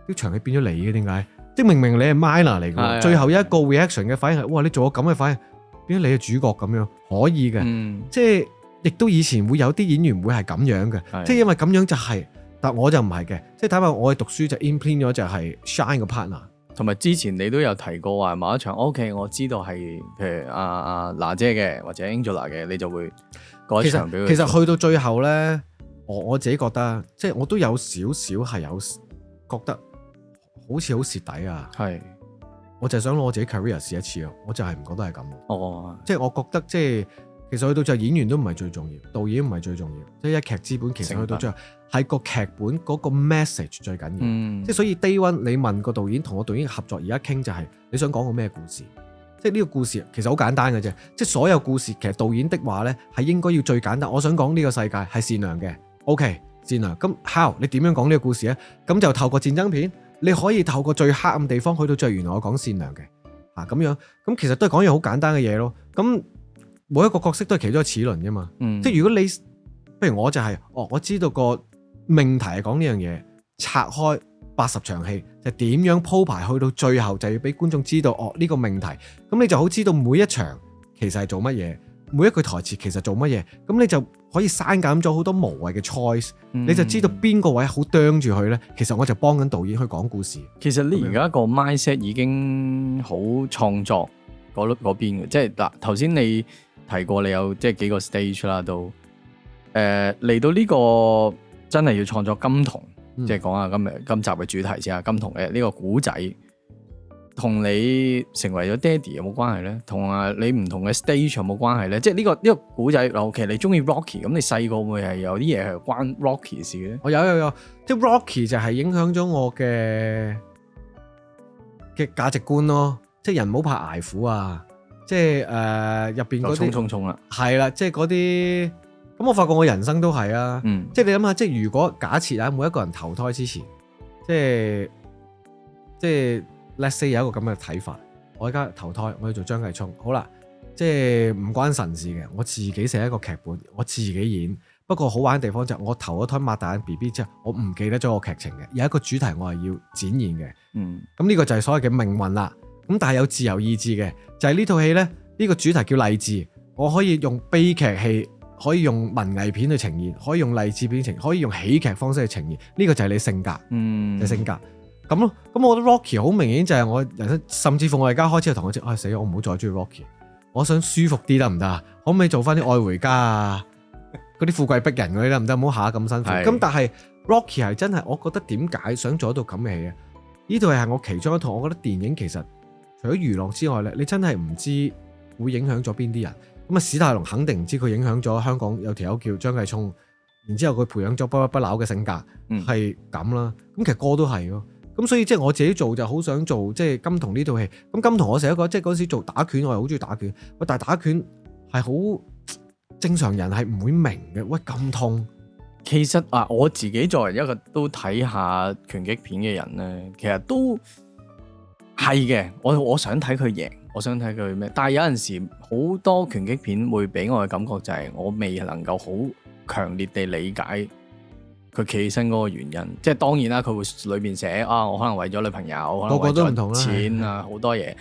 啲場戲變咗你嘅，點解？即係明明你係 minor 嚟嘅，最後一個 reaction 嘅反應係，哇！你做咗咁嘅反應，變咗你係主角咁樣，可以嘅，即係亦都以前會有啲演員會係咁樣嘅，即係因為咁樣就係，但我就唔係嘅，即係睇下我哋讀書就 imprint 咗就係 shine 個 partner。同埋之前你都有提過話某一場 OK， 我知道係譬如阿娜姐嘅或者 Angela 嘅，你就會嗰一場俾佢。其實去到最後咧，我自己覺得，即係我都有少少係有覺得好似好蝕底啊。係，我就係想攞我自己 career 試一次啊，我就係唔覺得係咁。哦，即係我覺得即係其實去到最後演員都唔係最重要，導演唔係最重要，即係一劇之本其實去到最後係個劇本嗰個 message 最緊要。即係所以 day one 你問個導演同我導演合作而家傾就係你想講個咩故事？即係呢個故事其實好簡單嘅啫，即係所有故事其實導演的話咧係應該要最簡單。我想講呢個世界係善良嘅 ，OK 善良。咁 how 你點樣講呢個故事咧？咁就透過戰爭片，你可以透過最黑暗地方去到最原來我講善良嘅咁樣。咁其實都係講樣好簡單嘅嘢咯。咁每一個角色都係其中一個齒輪啫嘛。即係如果你譬如我就係我知道個命題係講呢樣嘢，拆開80場戲就點樣鋪排去到最後就要俾觀眾知道呢個命題，咁你就好知道每一場其實係做乜嘢，每一句台詞其實做乜嘢，咁你就可以刪減咗好多無謂嘅 choice，你就知道邊個位好啄住佢呢。其實我就幫緊導演去講故事。其實你而家個 mindset 已經好創作嗰邊嘅，即係嗱頭先你提過你有即係幾個 stage 啦，都嚟到呢個真係要創作金童，即係講下今集嘅主題先啊。金童嘅呢個古仔同你成為咗爹哋有冇關係咧？同你唔同嘅 stage 有冇關係咧？即係呢個古仔，尤其你中意 Rocky，咁你細個會唔會係有啲嘢係關 Rocky 事嘅咧？我有，即係 Rocky 就係影響咗我嘅價值觀咯。即係人唔好怕捱苦啊！即係入邊嗰啲衝啦，係啦，即係嗰啲咁，我發覺我人生都係啊。即係你諗下，即係如果假設啊，每一個人投胎之前，即係 let's say 有一個咁嘅睇法，我而家投胎，我要做張繼聰，好啦，即係唔關神事嘅，我自己寫一個劇本，我自己演。不過好玩嘅地方就係我投咗胎擘大眼 BB 之後，我唔記得咗個劇情嘅，有一個主題我係要展現嘅。咁呢個就係所謂嘅命運啦。咁但係有自由意志嘅，就係呢套戲呢，呢個主題叫勵志，我可以用悲劇戲，可以用文藝片去呈現，可以用勵志片呈現，可以用喜劇方式去呈現。呢個就係你性格，嘅性格咁咯。咁我覺得 Rocky 好明顯就係我人生，甚至乎我而家開始同我講，死我唔好再中意 Rocky， 我想舒服啲得唔得啊？可唔可以做翻啲愛回家啊？嗰啲富貴逼人嗰啲得唔得？唔好下咁辛苦。咁但係 Rocky 係真係，我覺得點解想做一套咁嘅戲啊？呢套係我其中一套，我覺得電影其實除咗娛樂之外咧，你真係唔知會影響咗邊啲人。咁啊，史泰龍肯定唔知佢影響咗香港有條友叫張繼聰，然之後佢培養咗不屈不撓嘅性格，係咁啦。咁其實歌都係咯。咁所以即係我自己做就好想做即係金童呢套戲。咁金童我成日覺得即係嗰時做打拳，我係好中意打拳。喂，但係打拳係好正常人係唔會明嘅。喂，咁痛。其實我自己作為一個都睇下拳擊片嘅人咧，其實都係嘅。我想睇佢贏，我想睇佢咩？但係有陣時好多拳擊片會俾我嘅感覺就係我未能夠好強烈地理解佢企起身嗰個原因。即係當然啦，佢會裏面寫我可能為咗女朋友，個個都唔同啦，錢啊好多嘢。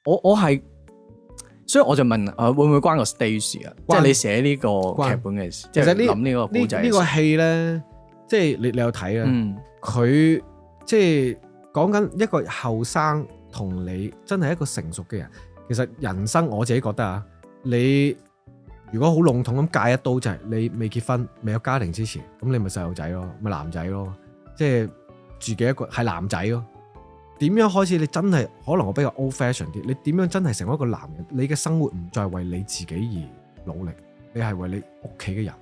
我係。所以我就問會唔會關個 stage 啊？即係你寫呢個劇本嘅時，即係諗呢個故仔。呢個戲咧，即係你有睇啦。佢即係講緊一個後生同你真係一個成熟嘅人。其實人生我自己覺得啊，你如果好籠統咁戒一刀，就係你未結婚、未有家庭之前，咁你咪細路仔咯，咪男仔咯，即係自己一個係男仔咯。點樣開始？你真係可能我比較 old fashion 啲。你點樣真係成為一個男人？你嘅生活唔再為你自己而努力，你係為你屋企嘅人，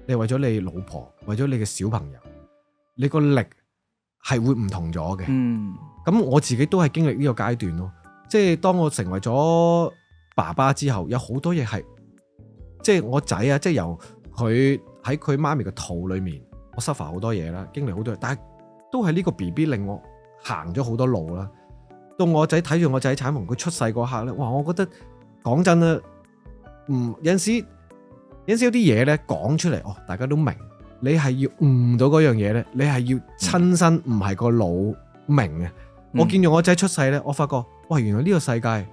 你係為咗你老婆，為咗你嘅小朋友，你個力係會唔同咗嘅。咁我自己都係經歷呢個階段咯。即係當我成為咗爸爸之後，有好多嘢係，即係我仔啊，即係由佢喺佢媽咪嘅肚裏面，我 suffer 好多嘢啦，經歷好多嘢，但係都係呢個 BB 令我行咗好多路啦，到我仔睇住我仔產房佢出世嗰刻咧，哇！我覺得講真啦，有陣時有啲嘢咧講出嚟，大家都明，你係要悟到嗰樣嘢咧，你係要親身，唔係個腦明嘅。我見住我仔出世咧，我發覺，哇！原來呢個世界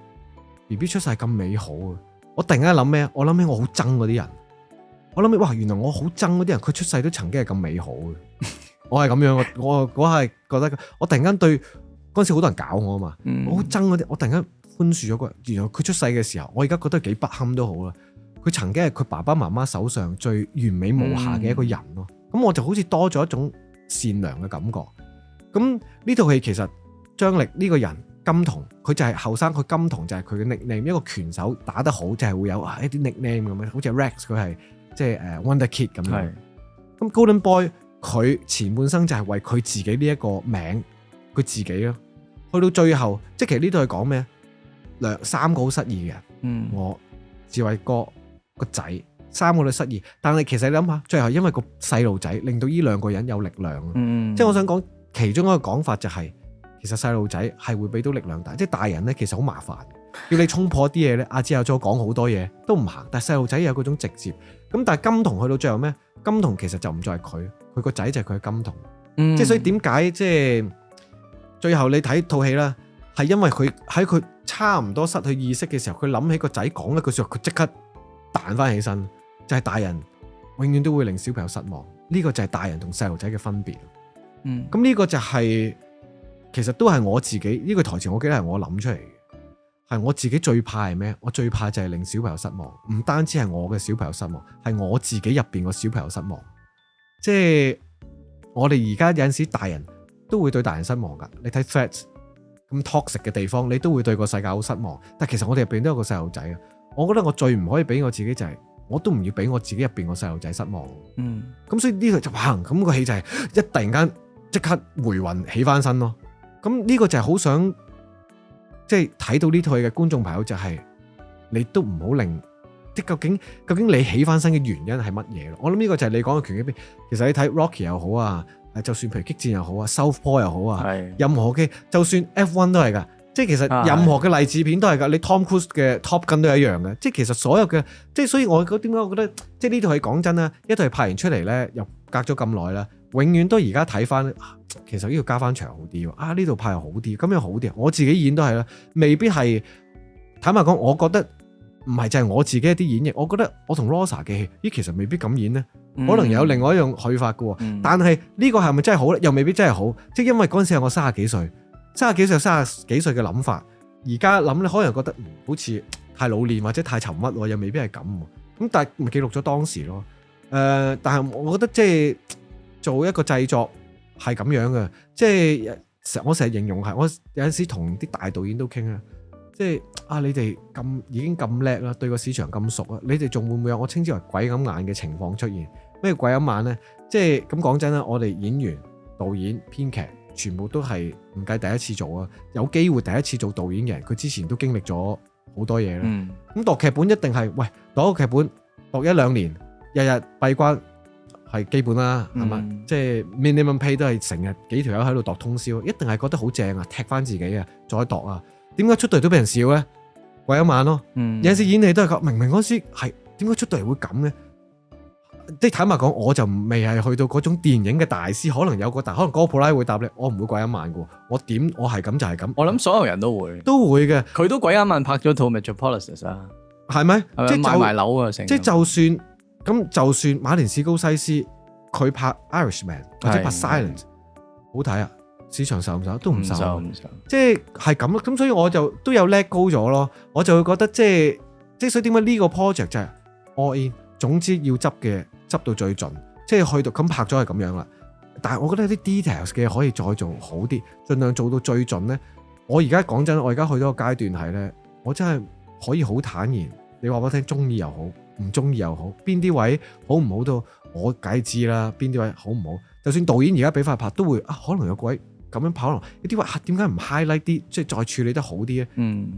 BB 出世咁美好啊！我突然間諗咩？我諗起我好憎嗰啲人，我諗起哇！原來我好憎嗰啲人，佢出世都曾經係咁美好嘅。我係咁樣，我係覺得，我突然間對嗰陣時好多人搞我啊嘛，我好憎嗰啲，我突然間寬恕咗個，原來佢出世嘅時候，我而家覺得幾不堪都好啦。佢曾經係佢爸爸媽媽手上最完美無瑕嘅一個人咯，咁我就好似多咗一種善良嘅感覺。咁呢套戲其實張力呢個人金童，佢就係後生，佢金童就係佢嘅 nickname，一個拳手打得好就係會有一啲 nickname 咁樣，好似 Rex 佢係即係Wonder Kid 咁樣。咁 Golden Boy。佢前半生就係為佢自己呢一個名，佢自己咯。去到最後，即係其實呢度係講咩？三個好失意嘅人，我志偉哥個仔，三個都失意。但係其實你諗下，最後因為個細路仔令到呢兩個人有力量。即係我想講其中一個講法就係，其實細路仔係會俾到力量大，即係大人咧其實好麻煩，要你衝破啲嘢咧。阿之後再講好多嘢都唔行，但係細路仔有嗰種直接。咁但係金童去到最後咩？金童其實就唔再係佢。佢個仔就係佢嘅金童，即係所以點解即係最後你睇套戲啦，係因為佢喺佢差唔多失去意識嘅時候，佢諗起個仔講一句說話，佢即刻彈翻起身，就係大人永遠都會令小朋友失望，呢個就係大人同細路仔嘅分別。咁呢個就係其實都係我自己呢個台詞，我記得係我諗出嚟嘅，係我自己最怕係咩？我最怕就係令小朋友失望，唔單止係我嘅小朋友失望，係我自己入邊個小朋友失望。即係我哋而家有陣時大人都會對大人失望㗎。你睇 Threads 咁 toxic 嘅地方，你都會對個世界好失望。但其實我哋入邊都有個細路仔啊。我覺得我最唔可以俾我自己就係，我都唔要俾我自己入邊個細路仔失望。咁所以呢個就砰，咁個戲就係一突然間即刻回魂起翻身咯。咁呢個就係好想即係睇到呢套戲嘅觀眾朋友就係，你都唔好令即究竟你起翻身嘅原因係乜嘢咯？我諗呢個就係你講嘅拳擊片。其實你睇 Rocky 又好啊，就算譬如激戰又好啊，Southpaw 又好啊，任何嘅就算 F1 都係噶。即係其實任何嘅勵志片都係噶，你 Tom Cruise 嘅 Top Gun 都係一樣嘅。即係其實所有嘅，即係所以我點解我覺得即係呢套戲講真啦，一套戲拍完出嚟咧，又隔咗咁耐啦，永遠都而家睇翻，其實呢度加翻場好啲喎。啊呢度拍又好啲，咁樣好啲。我自己演都係啦，未必係坦白講，我覺得唔係就係我自己一啲演繹。我覺得我同 Rosa 嘅戲，咦其實未必咁演呢，可能有另外一樣去法嘅喎。但係呢個係咪真係好咧？又未必真係好。即係因為嗰陣時係我30幾歲。30幾歲嘅諗法，而家諗咧可能覺得好似太老練或者太沉鬱，又未必係咁。咁但係咪記錄咗當時咯？但係我覺得即係做一個製作係咁樣嘅，即係我成日形容係，我有陣時同啲大導演都傾啊，即係啊你哋已經咁叻啦，對個市場咁熟啊，你哋仲會唔會有我稱之為鬼咁眼嘅情況出現？咩鬼咁眼呢？即係咁講真啦，我哋演員、導演、編劇。全部都係唔計第一次做啊！有機會第一次做導演嘅人，佢之前都經歷咗好多嘢啦。咁讀劇本一定係，喂，讀個劇本讀1-2年，日日閉關係基本啦，係嘛？即係 minimum pay 都係成日幾條友喺度度通宵，一定係覺得好正啊！踢翻自己啊，再度啊！點解出到嚟都俾人笑咧？鬼一晚咯！有陣時演戲都係咁，明明嗰時係點解出到嚟會咁咧？即係坦白講，我就未係去到嗰種電影嘅大師，可能有個大，可能哥普拉會答你，我唔會鬼一晚嘅，我係咁就係咁。我諗所有人都會嘅，佢都鬼一晚拍咗套 Metropolis 啊，係咪？即係賣埋樓啊，成。即係就算馬田史高西斯佢拍 Irishman 或者拍 Silence 好睇啊，市場受唔受？都唔受，即係咁咯。咁所以我就都有 let go咗咯，我就會覺得即係所以點解呢個 project 就係 all in。總之要執嘅執到最盡，即係去到咁拍咗係咁樣啦。但係我覺得有啲 details 嘅可以再做好啲，盡量做到最盡呢。我而家講真，我而家去到個階段係呢，我真係可以好坦然。你話俾我聽，中意又好，唔中意又好，邊啲位好唔好都我梗係知啦。邊啲位好唔好，就算導演而家俾翻拍都會可能有個位咁樣拍，可能有啲位點解唔 highlight 啲，即係再處理得好啲呢？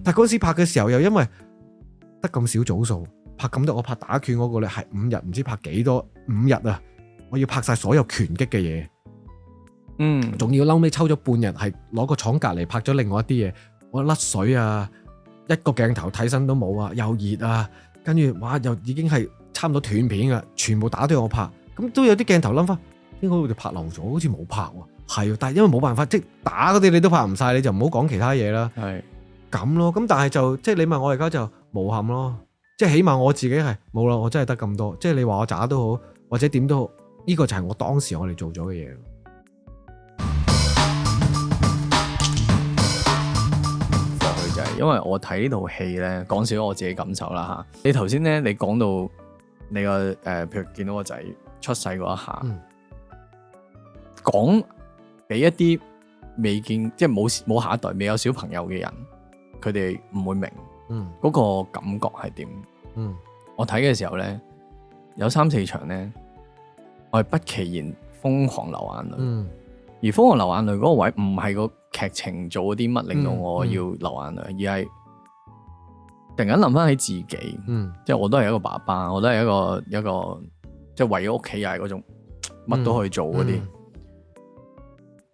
但係嗰時拍嘅時候又因為得咁少組數。拍咁多，我拍打拳嗰個咧係5日，唔知拍幾多5日啊！我要拍晒所有拳擊嘅嘢，仲要嬲尾抽咗半日，係攞個廠隔離拍咗另外一啲嘢，我甩水啊，一個鏡頭替身都冇啊，又熱啊，跟住哇又已經係差唔多斷片啊，全部打斷我拍，咁都有啲鏡頭諗翻，應該我哋拍漏咗，好似冇拍喎，係，但係因為冇辦法，即係打嗰啲你都拍唔晒，你就唔好講其他嘢啦，係咁咯，咁但係就即係你問我而家就無憾咯。即係起碼我自己係冇啦，我真係得咁多。即係你話我渣都好，或者點都好，呢個就係我當時我哋做咗嘅嘢。過去就係因為我睇呢套戲咧，講少我自己感受啦嚇。你頭先咧，你講到你個譬如見到個仔出世嗰一下，講俾一啲未見即係冇下一代、未有小朋友嘅人，佢哋唔會明。嗰個感覺係點？我睇嘅時候咧，有3-4場咧，我係不其然瘋狂流眼淚。而瘋狂流眼淚嗰個位，唔係個劇情做啲乜令到我要流眼淚，而係突然間諗翻起自己。即係我都係一個爸爸，我都係一個即係為咗屋企又係嗰種乜都可以做嗰啲。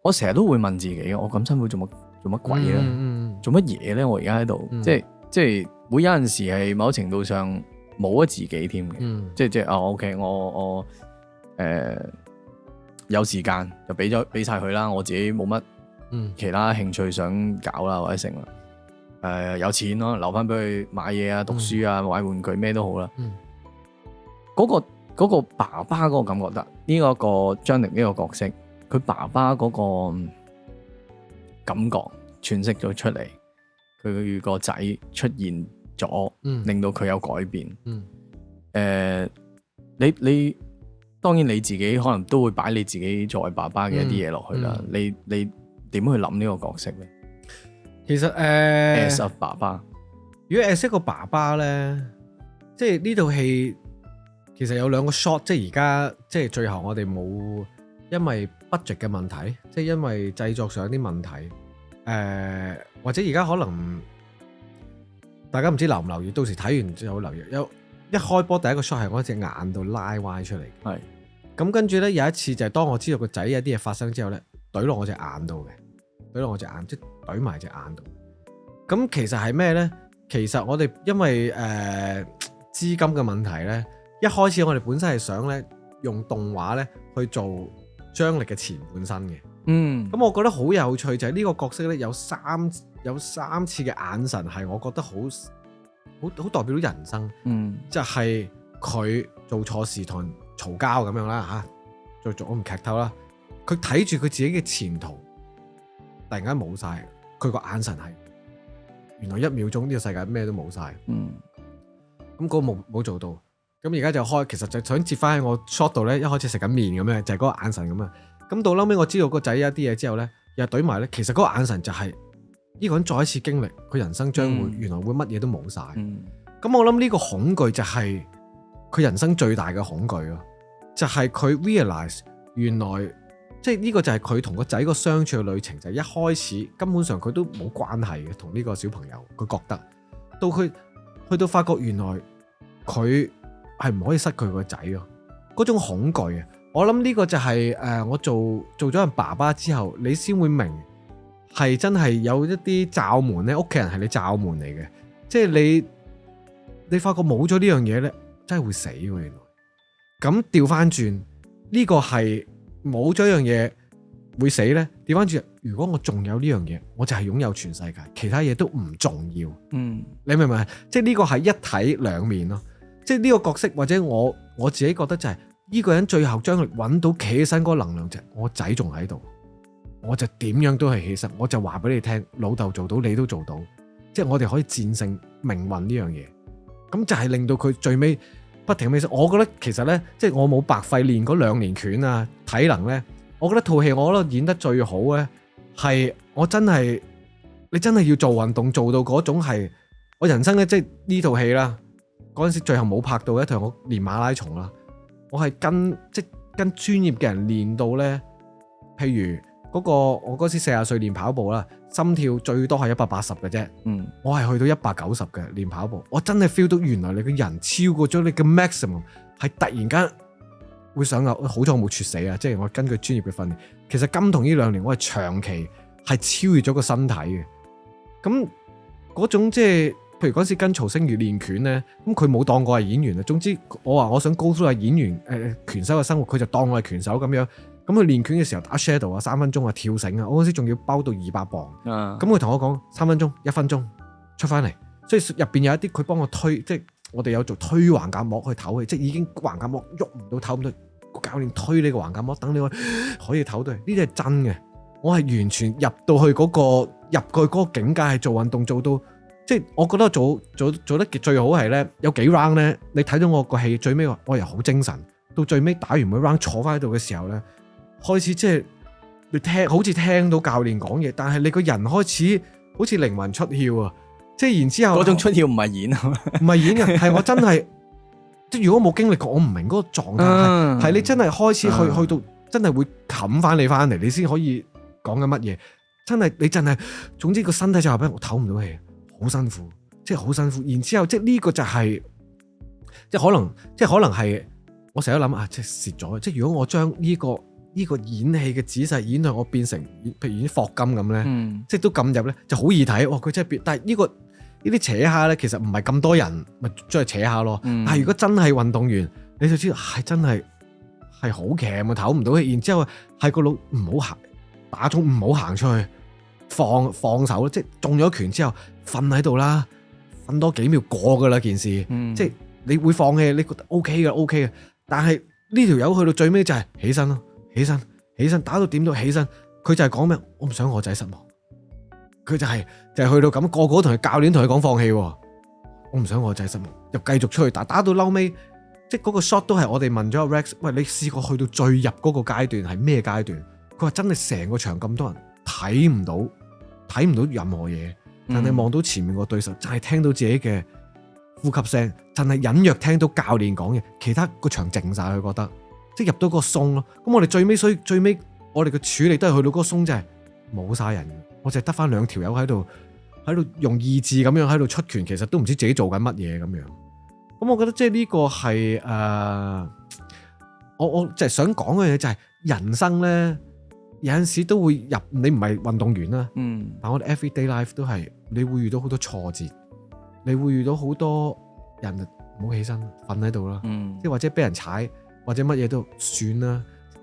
我成日都會問自己，我咁辛苦做乜鬼咧？做乜嘢咧？我而家喺度，即係會有陣時係某程度上冇咗自己添嘅，即係OK，我有時間就俾晒佢啦，我自己冇乜其他興趣想搞啦或者成啦，有錢咯，留翻俾佢買嘢啊、讀書啊、買玩具咩都好啦。嗰個爸爸嗰個感覺得呢個張力呢個角色，佢爸爸嗰個感覺詮釋咗出嚟。佢個仔出現咗，令到佢有改變。你當然你自己可能都會擺你自己作為爸爸嘅一啲嘢落去啦。你點去諗呢個角色咧？其實as a 爸爸，如果 as 一個爸爸咧，即係呢套戲其實有兩個 shot， 即係而家即係最後我哋冇因為 budget 嘅問題，即係因為製作上啲問題，或者而家可能大家唔知留唔留意，到時睇完之後留意有。一開波第一個 shot 係我隻眼度拉歪出嚟，係咁跟住咧有一次就係當我知道個仔有啲嘢發生之後咧，懟落我隻眼度嘅，懟落我隻眼，即係懟埋隻眼度。咁其實係咩咧？其實我哋因為資金嘅問題咧，一開始我哋本身係想咧用動畫咧去做張力嘅前半身嘅。咁我覺得好有趣就係呢個角色咧有三次嘅眼神係我覺得好代表到人生，就係佢做錯事同人嘈交咁樣啦嚇，我唔劇透啦。佢睇住佢自己嘅前途，突然間冇晒，佢個眼神係原來1秒鐘呢個世界咩都冇晒。咁嗰個冇做到，咁而家就其實就想接翻喺我 shot 度咧，一開始食緊麵咁樣，就係嗰個眼神咁啊。咁到後尾我知道個仔有一啲嘢之後咧，又懟埋咧，其實嗰個眼神就係。呢個人再一次經歷，佢人生將會原來會乜嘢都冇晒。咁我諗呢個恐懼就係佢人生最大嘅恐懼咯，就係佢 realize 原來即係呢個就係佢同個仔個相處嘅旅程，就係一開始根本上佢都冇關係嘅，同呢個小朋友佢覺得，到佢去到發覺原來佢係唔可以失佢個仔咯，嗰種恐懼啊！我諗呢個就係我做咗人爸爸之後，你先會明。係真係有一啲罩門咧，屋企人係你罩門嚟嘅，即係你發覺冇咗呢樣嘢咧，真係會死喎原來。咁調翻轉呢個係冇咗一樣嘢會死咧，調翻轉如果我仲有呢樣嘢，我就係擁有全世界，其他嘢都唔重要。你明唔明？即係呢個係一體兩面咯。即係呢個角色或者我自己覺得就係呢個人最後將佢揾到企起身嗰個能量就係我仔仲喺度。我就點樣都係起身，我就話俾你聽，老豆做到，你都做到，即係我哋可以戰勝命運呢樣嘢。咁就係令到佢最尾不停咁起身。我覺得其實呢，即係我冇白費練嗰2年拳啊，體能呢。我覺得套戲我覺得演得最好呢，係我真係你真係要做運動做到嗰種係我人生呢，即係呢套戲啦。嗰陣時最後冇拍到一場我練馬拉松啦，我係跟專業嘅人練到呢，譬如。我嗰時40歲練跑步啦，心跳最多係180嘅啫。我係去到190嘅練跑步，我真係 feel 到原來你個人超過咗你嘅 maximum， 係突然間會想好彩我冇猝死啊！即係我根據專業嘅訓練，其實金童呢2年我係長期係超越咗個身體嘅。咁嗰種即係譬如嗰時跟曹星如練拳咧，咁佢冇當我係演員啊。總之我話我想 go through 係演員拳手嘅生活，佢就當我係拳手咁樣。咁佢練拳嘅時候打 shadow 啊，3分鐘啊，跳繩啊，我嗰時仲要包到200磅。咁佢同我講3分鐘、1分鐘出翻嚟，所以入邊有一啲佢幫我推，即係我哋有做推橫膈膜去唞氣，即係已經橫膈膜喐唔到唞唔到，個教練推你個橫膈膜，等你可以唞到。呢啲係真嘅，我係完全入到去嗰個境界，係做運動做到，即係我覺得做得最好係咧，有幾 round 咧，你睇到我個戲最尾我又好精神，到最尾打完每 round 坐翻喺度嘅時候咧。開始即係你好似聽到教練講嘢，但係你個人開始好似靈魂出竅啊！即係然之後嗰種出竅唔係演啊，唔係演嘅，係我真係即係如果冇經歷過，我唔明嗰個狀態係你真係開始去到真係會冚翻你翻嚟，你先可以講緊乜嘢？真係你真係，總之個身體就話俾我唞唔到氣，好辛苦，即係好辛苦。然之後即係呢個就係即係可能係我成日都諗啊，即係蝕咗。即係如果我將呢個演戲嘅仔細演到我變成譬如演霍金咁咧，即係都撳入咧就好易睇。哇！佢真係變，但係呢啲扯下咧，其實唔係咁多人咪將佢扯下咯。但係如果真係運動員，你就知道係真係係好騎啊，唞唔到氣。然之後係個腦唔好行，打鐘唔好行出去，放手，即係中咗拳之後瞓喺度啦，瞓多幾秒過噶啦件事。即係你會放棄，你覺得 OK 嘅，但係呢條友去到最尾就係起身咯。起身，打到點都起身，佢就係講咩？我唔想我仔失望。佢就係去到咁，個個同佢教練同佢講放棄，我唔想我仔失望，又繼續出去打到嬲尾，即係嗰個 shot 都係我哋問咗阿 Rex， 喂，你試過去到最入嗰個階段係咩階段？佢話真係成個場咁多人睇唔到任何嘢，但係望到前面個對手，就係聽到自己嘅呼吸聲，就係隱約聽到教練講嘢，其他個場靜晒，佢覺得即係入到個鬆咯。咁我哋最尾我哋嘅處理都係去到嗰個鬆，就係冇晒人，我就係得翻2條友喺度用意志咁樣喺度出拳，其實都唔知自己做緊乜嘢咁樣。咁我覺得即係呢個係我就係想講嘅嘢就係人生咧，有陣時都會入，你唔係運動員啦，但我哋 everyday life 都係你會遇到好多挫折，你會遇到好多人唔好起身瞓喺度啦，即係或者俾人踩或者乜嘢都算啦，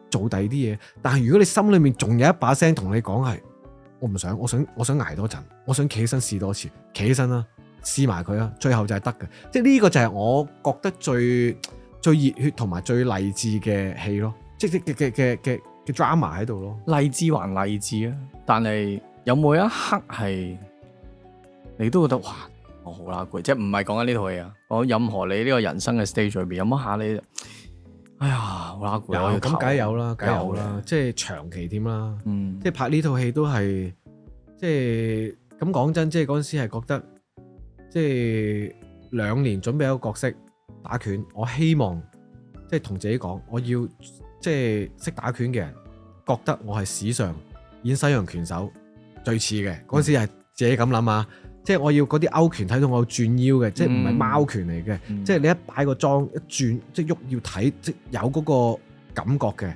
做第二啲嘢。但係如果你心裏面仲有一把聲同你講係，我想捱多陣，我想企起身試多次，企起身啦，試埋佢啦，最後就係得嘅。即係呢個就係我覺得最熱血同埋最勵志嘅戲咯，即係嘅 drama 喺度咯。勵志還勵志啊！但係有冇一刻係你都覺得哇，我好啦攰，即係唔係講緊呢套戲啊？我任何你呢個人生嘅 stage 裏邊有冇下你？哎呀，好啦攰，咁梗係有啦，梗係有啦，即係長期添啦。即係拍呢套戲都係，即係咁講真，即係嗰陣時係覺得，即係2年準備一個角色打拳，我希望即係同自己講，我要即係識打拳嘅人覺得我係史上演西洋拳手最似嘅。嗰陣時係自己咁諗啊。即係我要嗰啲勾拳睇到我轉腰嘅，即係唔係貓拳嚟嘅。即係你一擺個裝一轉，即係喐要睇，即係有嗰個感覺嘅。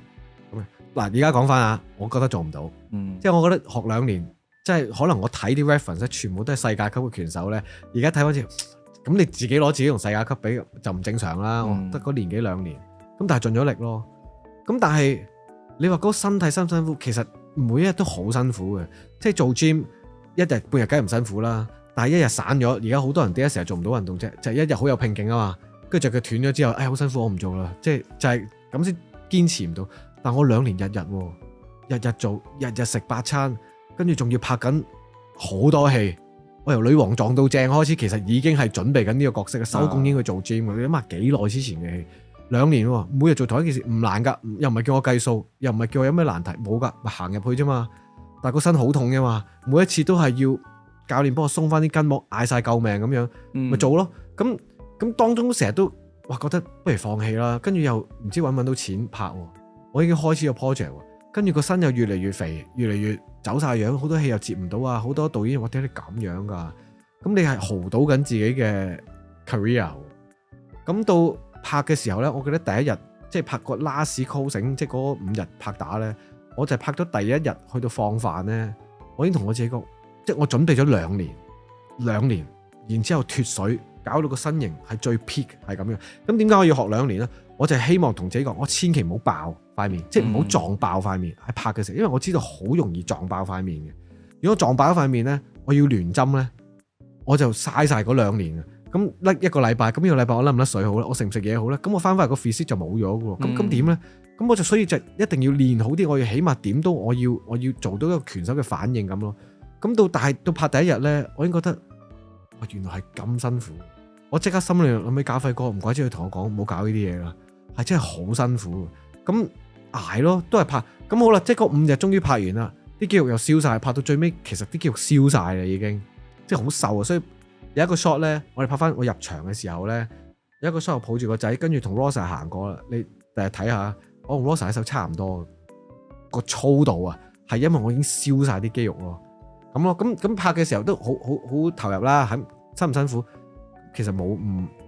咁嗱，而家講翻啊，我覺得做唔到。即係我覺得學2年，即係可能我睇啲 reference 全部都係世界級嘅拳手咧。而家睇翻次，咁你自己攞自己同世界級比就唔正常啦。我得嗰年幾2年，咁但係盡咗力咯。咁但係你話嗰個身體辛唔辛苦？其實每一日都好辛苦嘅。即係做 gym 一日半日梗係唔辛苦啦。但係一日散咗，而家好多人點解成日做唔到運動啫？就係一日好有拼勁啊嘛，跟住就佢斷咗之後，好辛苦，我唔做啦。即係就係咁先堅持唔到。但我2年日日做，日日食8餐，跟住仲要拍緊好多戲。我由女王撞到正開始，其實已經係準備緊呢個角色嘅，收工已經去做 gym。你諗下幾耐之前嘅戲，2年喎，每日做同一件事唔難㗎，又唔係叫我計數，又唔係叫我有咩難題，冇㗎，咪行入去啫嘛。但係個身好痛㗎嘛，每一次都係要教練幫我鬆翻啲筋膜，嗌晒救命咁樣，咪做咯。咁當中成日都哇覺得不如放棄啦，跟住又唔知揾唔揾到錢拍喎。我已經開始個 project，跟住個身又越嚟越肥，越嚟越走晒樣，好多戲又接唔到啊，好多導演話點解你咁樣噶？咁你係豪賭緊自己嘅 career。咁到拍嘅時候呢，我記得第一日即係拍個 last closing，即係嗰5日拍打呢，我就係拍咗第一日去到放飯呢，我已經同我自己講。即係我準備咗2年，然之後脫水，搞到個身形係最 peak 係咁樣。咁點解我要學2年呢？我就係希望同自己講，我千祈唔好爆塊面，即係唔好撞爆塊面喺拍嘅時候，因為我知道好容易撞爆塊面嘅。如果撞爆塊面呢，我要聯針呢，我就嘥晒嗰2年。咁甩一個禮拜，咁呢個禮拜我甩唔甩水好咧？我食唔食嘢好咧？咁我翻返嚟個 physique 就冇咗嘅喎。咁點呢？咁我就所以就一定要練好啲，我要起碼點都我要做到一個拳手嘅反應咁咯。咁到拍第一日咧，我已經覺得哇，原來係咁辛苦。我即刻心裏諗起賈輝哥，唔怪之佢同我講唔好搞呢啲嘢啦，係真係好辛苦。咁捱咯，都係拍。咁好啦，即係嗰5日終於拍完啦，啲肌肉又燒晒，拍到最尾其實啲肌肉燒晒啦已經，即係好瘦啊。所以有一個 shot 咧，我哋拍翻我入場嘅時候咧，有一個 shot 我抱住個仔，跟住同 Rosa 行過啦。你第日睇下，我同 Rosa 嘅手差唔多，個粗度啊，係因為我已經燒晒啲肌肉咯。咁咯，咁拍嘅時候都好投入啦，辛唔辛苦？其實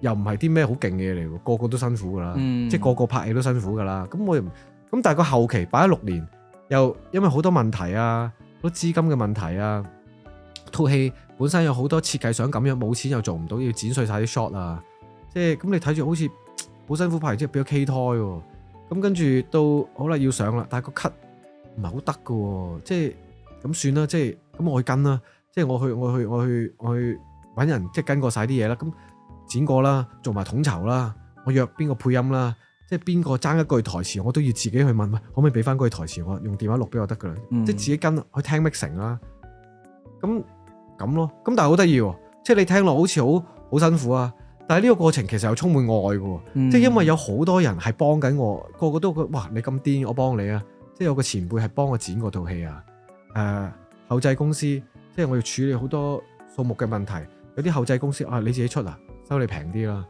又唔係啲咩好勁嘅嘢嚟喎，個個都辛苦噶啦，即係個個拍戲都辛苦噶啦。咁但係個後期擺咗6年，又因為好多問題啊，好多資金嘅問題啊，套戲本身有好多設計想咁樣，冇錢又做唔到，要剪碎晒啲 shot 啊，即係咁你睇住好似好辛苦拍完之後變咗 K 胎喎，咁跟住到好啦要上啦，但係個 cut 唔係好得噶喎，即係咁算啦，即係。咁我去跟啦，即係我去揾人，即係跟過晒啲嘢啦，咁剪過啦，做埋統籌啦，我約邊個配音啦，即係邊個爭一句台詞，我都要自己去問，可唔可以俾翻句台詞我用電話錄俾我得噶啦，即係自己跟去聽 mixing 啦。咁咯。咁但係好得意喎，即係你聽落好似好辛苦啊，但係呢個過程其實又充滿愛嘅，即係因為有好多人係幫緊我，個個都覺得哇你咁癲，我幫你啊！即係有個前輩係幫我剪嗰套戲啊，後製公司即係我要處理好多數目嘅問題，有啲後製公司你自己出啊，收你平啲啦，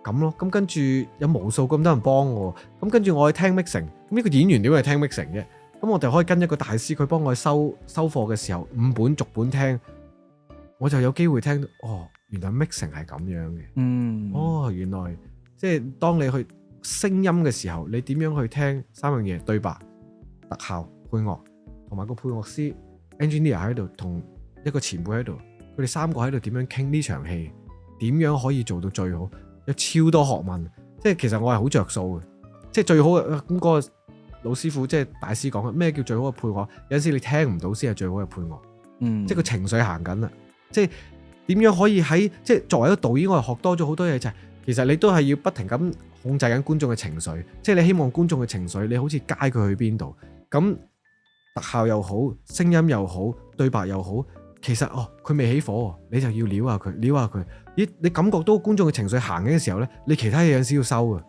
咁咯。咁跟住有無數咁多人幫我，咁跟住我去聽 mixing，咁呢個演員點會聽 mixing 啫？咁我哋可以跟一個大師，佢幫我收貨嘅時候5本逐本聽，我就有機會聽到原來 mixing 係咁樣嘅，原來即係當你去聲音嘅時候，你點樣去聽3樣嘢：對白、特效、配樂，同埋個配樂師 engineer 喺度，同一個前輩喺度，佢哋3個喺度點樣傾呢場戲，點樣可以做到最好，有超多學問。即係其實我係好着數嘅，即係最好嘅咁嗰個老師傅，即係大師講嘅咩叫最好嘅配樂？有陣時你聽唔到先係最好嘅配樂，即係個情緒行緊啦。即係點樣可以喺即係作為一個導演，我係學多咗好多嘢，就係其實你都係要不停咁控制緊觀眾嘅情緒，即係你希望觀眾嘅情緒，你好似街佢去邊度，咁特效又好，聲音又好，對白又好，其實佢未起火，你就要撩下佢，咦你感覺到觀眾嘅情緒行緊嘅時候咧，你其他嘢有陣時要收嘅，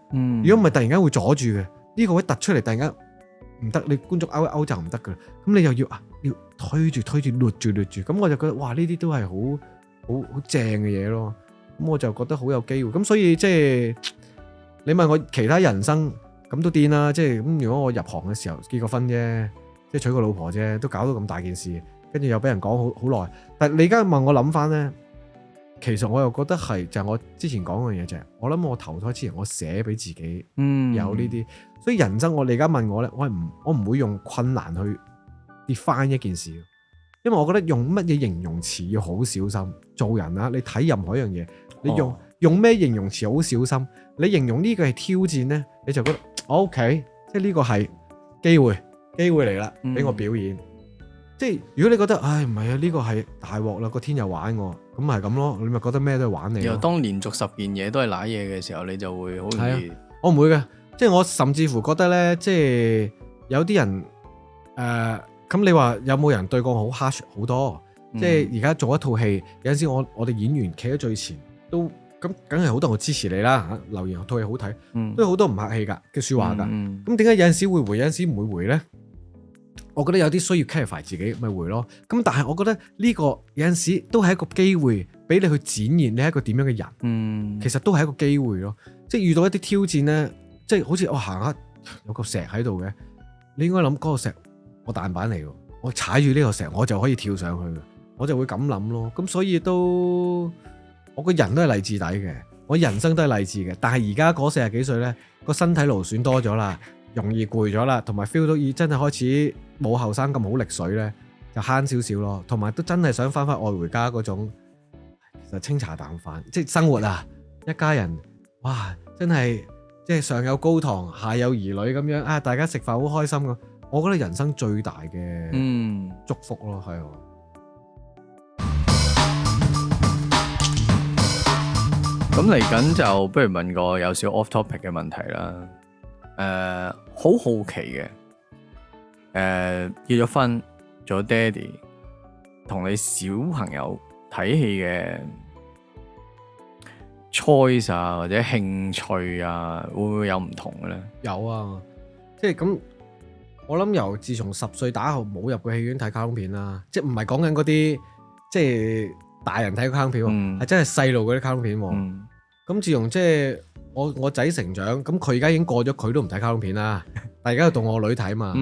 如果唔係突然間會阻住嘅，呢個位突出嚟突然間唔得，你觀眾勾一勾就唔得噶啦，咁你又要推住掠住，咁我就覺得哇呢啲都係好正嘅嘢咯，咁我就覺得好有機會，咁所以即係你問我其他人生咁都癲啦，即係咁如果我入行嘅時候結個婚啫，即係娶個老婆啫，都搞到咁大件事，跟住又俾人講好耐，但係你而家問我諗翻咧，其實我又覺得係就係我之前講嘅嘢就係，我諗我投胎之前我寫俾自己有呢啲，所以人生你而家問我咧，我唔會用困難去define一件事，因為我覺得用乜嘢形容詞要好小心。做人啊，你睇任何一樣嘢，你用咩形容詞好小心。你形容呢個係挑戰咧，你就覺得 OK， 即係呢個係機會嚟啦，俾我表演。即係如果你覺得唔係啊，呢個係大鑊啦，個天又玩我，咁咪咁咯，你咪覺得咩都係玩你。然後當連續10件嘢都係瀨嘢嘅時候，你就會好容易。我唔會嘅，即係我甚至乎覺得咧，即係有啲人咁你話有冇人對過我好 harsh 好多？即係而家做一套戲，有陣時我哋演員企喺最前，都咁梗係好多人支持你啦嚇，留言套戲好睇，都有好多唔客氣嘅説話㗎。咁點解有陣時會回，有陣時唔會回咧？我覺得有啲需要 clarify 自己咪回咯。咁但係我覺得呢個有陣時都係一個機會，俾你去展現你係一個點樣嘅人。其實都係一個機會咯。即係遇到一啲挑戰咧，即係好似我行下有個石喺度嘅，你應該諗嗰個石我彈板嚟㗎，我踩住呢個石我就可以跳上去嘅。我就會咁諗咯，咁所以都我個人都係勵志底嘅，我人生都係勵志嘅。但係而家嗰40幾歲呢，個身體勞損多咗啦，容易攰咗啦，同埋 feel 到真係開始冇後生咁好力水呢，就慳少少咯。同埋都真係想翻愛回家嗰種，其實清茶淡飯，即係生活啊，一家人，哇，真係即係上有高堂，下有兒女咁樣啊，大家食飯好開心㗎。我覺得人生最大嘅祝福咯，係啊。咁嚟緊就不如問個有少 off topic 嘅問題啦。好好奇嘅，結咗婚做咗爹哋，同你小朋友睇戲嘅 choice 啊或者興趣啊，會唔會有唔同嘅咧？有啊，即係咁，我諗由自從10歲打後冇入過戲院睇卡通片啦，即係唔係講緊嗰啲即係大人睇嘅卡通片喎，係真係細路嗰啲卡通片喎。咁自從即係我仔成長，咁佢而家已經過咗，佢都唔睇卡通片啦。但而家又到我女睇嘛，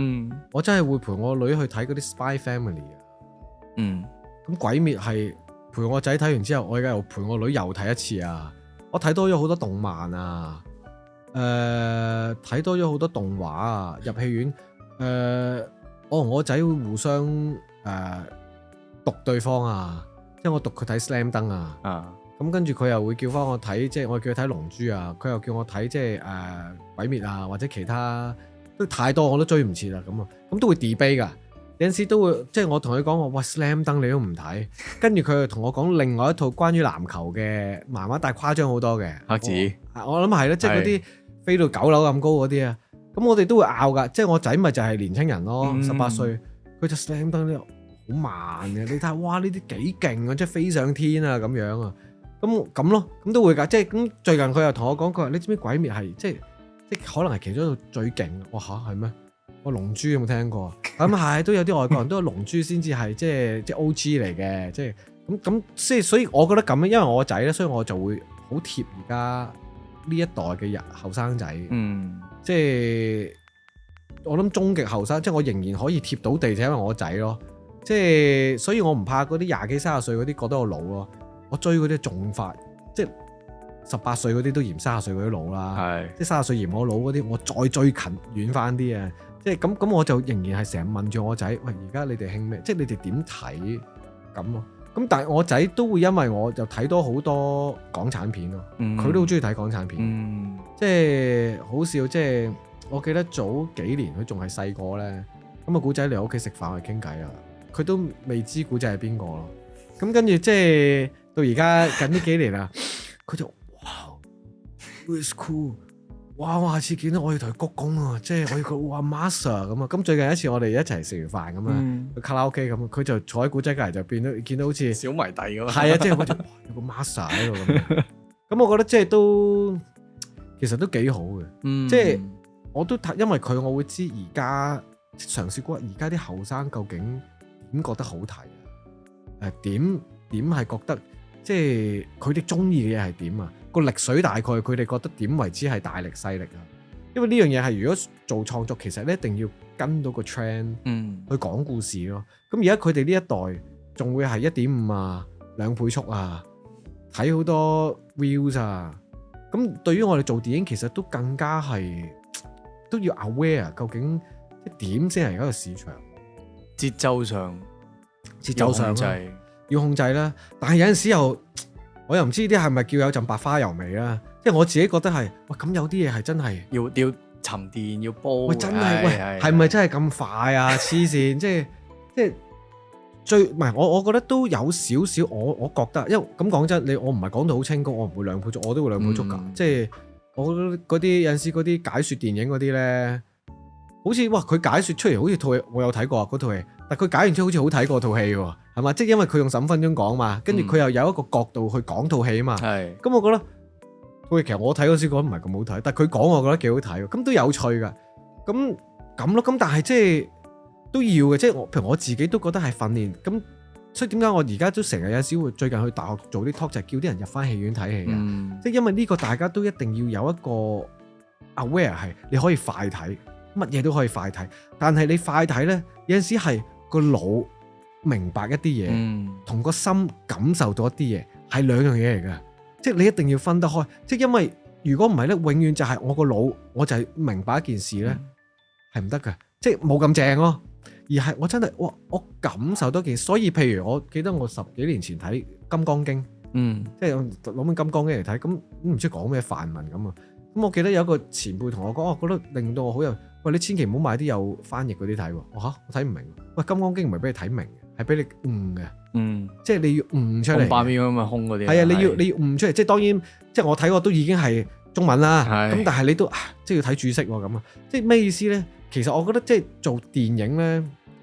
我真係會陪我女去睇嗰啲 Spy Family 啊。咁鬼滅係陪我仔睇完之後，我而家又陪我女又睇一次啊。我睇多咗好多動漫啊，睇多咗好多動畫啊。入戲院，我同我仔會互相讀對方啊，即係我讀佢睇 Slam Dunk 啊。咁跟住佢又會叫翻我睇，即係我叫佢睇龍珠啊，佢又叫我睇即係鬼滅啊，或者其他都太多我都追唔切啦咁啊，咁都會 debate 噶，有陣時都會即係我同佢講我喂 Slam Dunk 你都唔睇，跟住佢又同我講另外一套關於籃球嘅漫畫，但係誇張好多嘅黑子，我諗係啦，即係嗰啲飛到9樓咁高嗰啲啊，咁我哋都會拗噶，即係我仔咪就係年青人咯，18歲，佢就 Slam Dunk 呢好好慢嘅。你睇下，哇！呢啲幾勁啊，即係飛上天啊咁樣啊。咁咯，咁都會㗎。即係咁最近佢又同我講，佢話你知唔知鬼滅係即可能係其中一個最勁？哇嚇係咩？我龍珠有冇聽過？咁係都有啲外國人都有龍珠先至係即係 O.G. 嚟嘅，即係咁即係所以我覺得咁樣，因為我個仔咧，所以我就會好貼而家呢一代嘅人後生仔。即係我諗終極後生，即係我仍然可以貼到地，就因為我個仔咯。即係所以我唔怕嗰啲20幾30歲嗰啲覺得我老咯。我追嗰啲仲快，即係18歲嗰啲都嫌30歲嗰啲老啦。即係30歲嫌我老嗰啲，我再追近遠翻啲啊！即係咁，我就仍然係成日問住我仔，喂，而家你哋興咩？即係你哋點睇咁咯？咁但係我仔都會因為我就睇多好多港產片咯，佢都好中意睇港產片。即係好笑，即係我記得早幾年佢仲係細個咧，咁啊古仔嚟我屋企食飯去傾偈啊，佢都未知古仔係邊個咯。咁跟住即係到而家近呢幾年啦，佢就哇 ，It's cool。哇！我下次見到我要同佢鞠躬啊，即係我要佢哇 master 咁啊！咁最近一次我哋一齊食完飯咁啊，去卡拉 OK 咁，佢就坐喺古仔隔離就變到見到好似小迷弟咁啊！係啊，即係好似有個 master 喺度咁。咁我覺得即係都其實都幾好嘅，即係我都因為佢，我會知而家嘗試過而家啲後生究竟點覺得好睇啊？點係覺得即係佢哋中意嘅嘢係點啊？個力水大概佢哋覺得點為之係大力細力啊？因為呢樣嘢係如果做創作，其實咧一定要跟到個 trend 去講故事咯。咁而家佢哋呢一代仲會係1.5啊、2倍速啊，睇好多 views 啊。咁對於我哋做電影，其實都更加係都要 aware 究竟點先係而家個市場節奏上要控制啦。但係有陣時又我又唔知啲係咪叫有陣白花油味啦，即係我自己覺得係，哇咁有啲嘢係真係要沉澱要煲，喂真係喂係咪真係咁快啊？黐線，即係最唔係我覺得都有少少，我覺得，因為咁講真，我唔係講到好清高，我唔會2倍速，我都會2倍速㗎。即係我覺得嗰啲有陣時嗰啲解説電影嗰啲咧，好似哇佢解説出嚟好似套戲，我有睇過嗰套戲，但佢解完之後好似好睇過套戲喎。係嘛？即係因為佢用15分鐘講嘛，跟住佢又有一個角度去講套戲啊嘛。咁我覺得套戲其實我睇嗰時覺得唔係咁好睇，但係佢講我覺得幾好睇，咁都有趣㗎。咁咯，咁但係即係都要嘅，即係譬如我自己都覺得係訓練。咁所以點解我而家都成日有時會最近去大學做啲 talk 就係叫啲人入翻戲院睇戲啊。即係因為呢個大家都一定要有一個 aware 係你可以快睇，乜嘢都可以快睇，但係你快睇咧有陣時係個腦明白一啲嘢，同個心感受到一啲嘢係兩樣嘢嚟嘅，即係你一定要分得開。即係因為如果唔係咧，永遠就係我個腦，我就係明白一件事咧，係唔得嘅，即係冇咁正咯。而係我真係我感受到件事，所以譬如我記得我10幾年前睇《金剛經》，即係攞本《金剛經》嚟睇，咁唔知講咩梵文咁啊。咁我記得有一個前輩同我講，我覺得令到我好有，喂你千祈唔好買啲有翻譯嗰啲睇喎。我睇唔明，喂《金剛經》唔係俾你睇明。係俾你悟嘅，即係你要悟出嚟。8秒咁啊，空嗰啲。係啊，你要悟出嚟，即係當然，即係我睇過都已經係中文啦。咁但係你都即係要睇注釋咁啊，即係咩意思咧？其實我覺得即係做電影咧，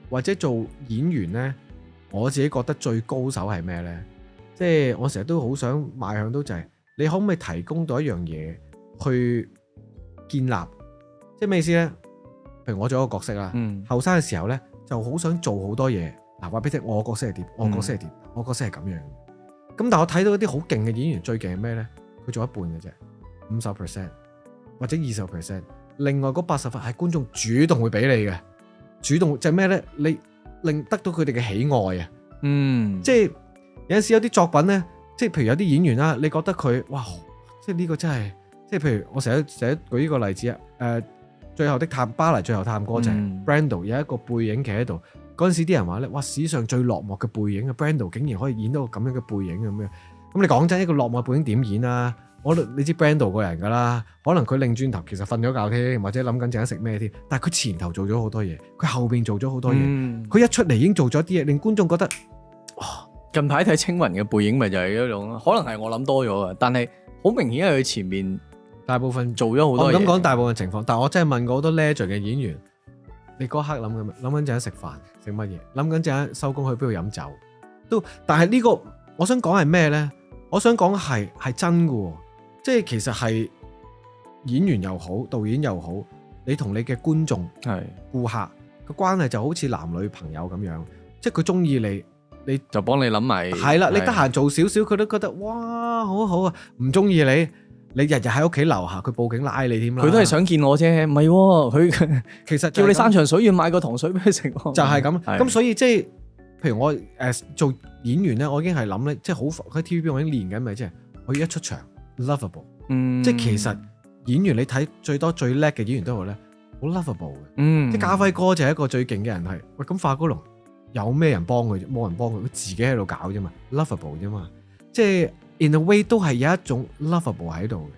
或者做演員咧，我自己覺得最高手係咩咧？即係我成日都好想邁向到就係，你可唔可以提供到一樣嘢去建立？即係咩意思咧？譬如我做一個角色啦，後生嘅時候咧就好想做好多嘢。嗱，話俾你聽，我角色係點？我角色係點？我角色係咁樣。咁但係我睇到一啲好勁嘅演員，最勁係咩咧？佢做一半嘅啫，50% 或者20%。另外嗰80%係觀眾主動會俾你嘅，主動就係咩咧？你令得到佢哋嘅喜愛啊！即係有陣時有啲作品咧，即係譬如有啲演員啦，你覺得佢哇，即係呢個真係，即係譬如我成日舉呢個例子啊，最後的巴黎最後探戈就係 Brando 有一個背影企喺度。嗰陣時啲人話咧，哇！史上最落寞嘅背影啊 ，Brando 竟然可以演到個咁樣嘅背影咁樣。咁你講真，一個落寞背影點演啊？你知 Brando 個人㗎啦，可能佢擰轉頭其實瞓咗覺添，或者諗緊陣間食咩添。但係佢前頭做咗好多嘢，佢後邊做咗好多嘢。佢一出嚟已經做咗啲嘢，令觀眾覺得哇！近排睇青雲嘅背影咪就係一種，可能係我諗多咗啊。但係好明顯係佢前面大部分做咗好多嘢。我咁講大部分情況，但係我真係問過好多 legend 嘅演員。你嗰刻諗緊陣間食飯食乜嘢，諗緊陣間收工去邊度飲酒，都但係呢個我想講係咩呢？我想講係真嘅，即係其實係演員又好，導演又好，你同你嘅觀眾係顧客個關係就好似男女朋友咁樣，即係佢中意你。你就幫你諗埋，係啦，你得閒做少少，佢都覺得哇好好啊，唔中意你日日喺屋企樓下，佢報警拉你添啦。佢都係想見我啫，唔係佢其實叫你山長水遠買個糖水俾佢食，就係咁。咁所以即係，譬如我做演員咧，我已經係諗咧，即係好喺 TVB 我已經練緊咪，即係我要一出場 lovable，即係其實演員你睇最多最叻嘅演員都好咧，好 lovable 嘅，即係家輝哥就係一個最勁嘅人係。喂，咁化高龍。有咩人幫佢啫？冇人幫佢，佢自己喺度搞啫嘛 ，lovable 啫嘛，即係 in a way 都係有一種 lovable 喺度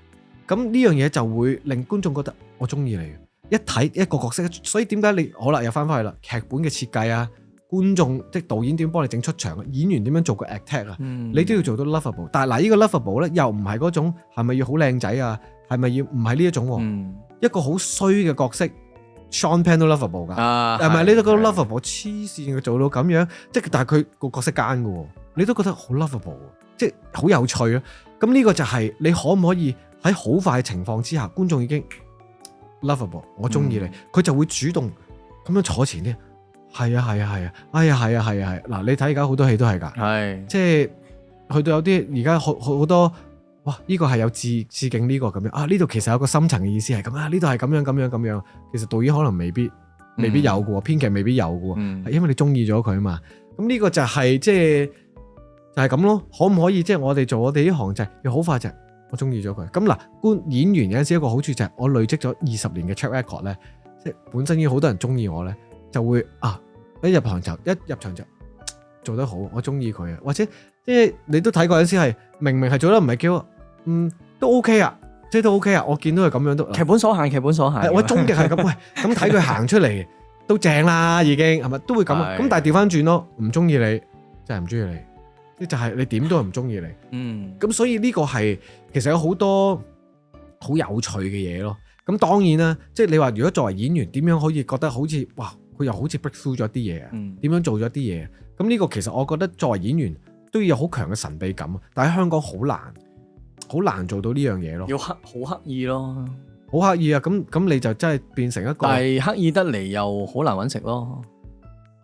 嘅。咁呢樣嘢就會令觀眾覺得我中意你，一睇一個角色，所以點解你好啦又翻返去啦？劇本嘅設計啊，觀眾即係導演點幫你整出場，演員點樣做個 act 啊，你都要做到 lovable。但係嗱，呢個 lovable 咧又唔係嗰種係咪要好靚仔啊？係咪要唔係呢一種？一個好衰嘅角色。Sean Penn 都 lovable 㗎，係咪？你都覺得 lovable 黐線，佢做到咁樣，即係但係佢個角色奸嘅喎，你都覺得好 lovable，即係好有趣咯。咁呢個就係你可唔可以喺好快嘅情況之下，觀眾已經 lovable， 我中意你，佢就會主動咁樣坐前啲。係啊，哎呀，係啊，嗱，你睇而家好多戲都係㗎，即係去到有啲而家好多。哇！呢個係有致敬呢個咁樣啊！呢度其實有個深層嘅意思係咁啊！呢度係咁樣，其實導演可能未必有嘅喎，編劇未必有嘅喎，係因為你中意咗佢啊嘛。咁呢個就係即係就係咁咯。可唔可以即係我哋做我哋呢行就係要好快就係我中意咗佢。咁嗱，演員有陣時一個好處就係我累積咗20年嘅 track record 咧，即係本身已經好多人中意我咧，就會一入場就做得好，我中意佢啊。或者即係你都睇過有陣時係明明係做得唔係幾好。都 OK 啊，即係都 OK 啊，我見到係咁樣都劇本所限，我終極係咁，喂，咁睇佢行出嚟都正啦，已經係咪都會咁？咁但係調翻轉咯，唔中意你，真係唔中意你，就係你點都係唔中意你。咁所以呢個係其實有好多好有趣嘅嘢咯。咁當然啦，即係你話如果作為演員，點樣可以覺得好似哇，佢又好似 break through 咗啲嘢啊？點樣做咗啲嘢？咁呢個其實我覺得作為演員都要有好強嘅神秘感，但係喺香港好難做到呢樣嘢咯，要好刻意咯，好刻意啊！咁你就真係變成一個，但係刻意得嚟又好難揾食咯。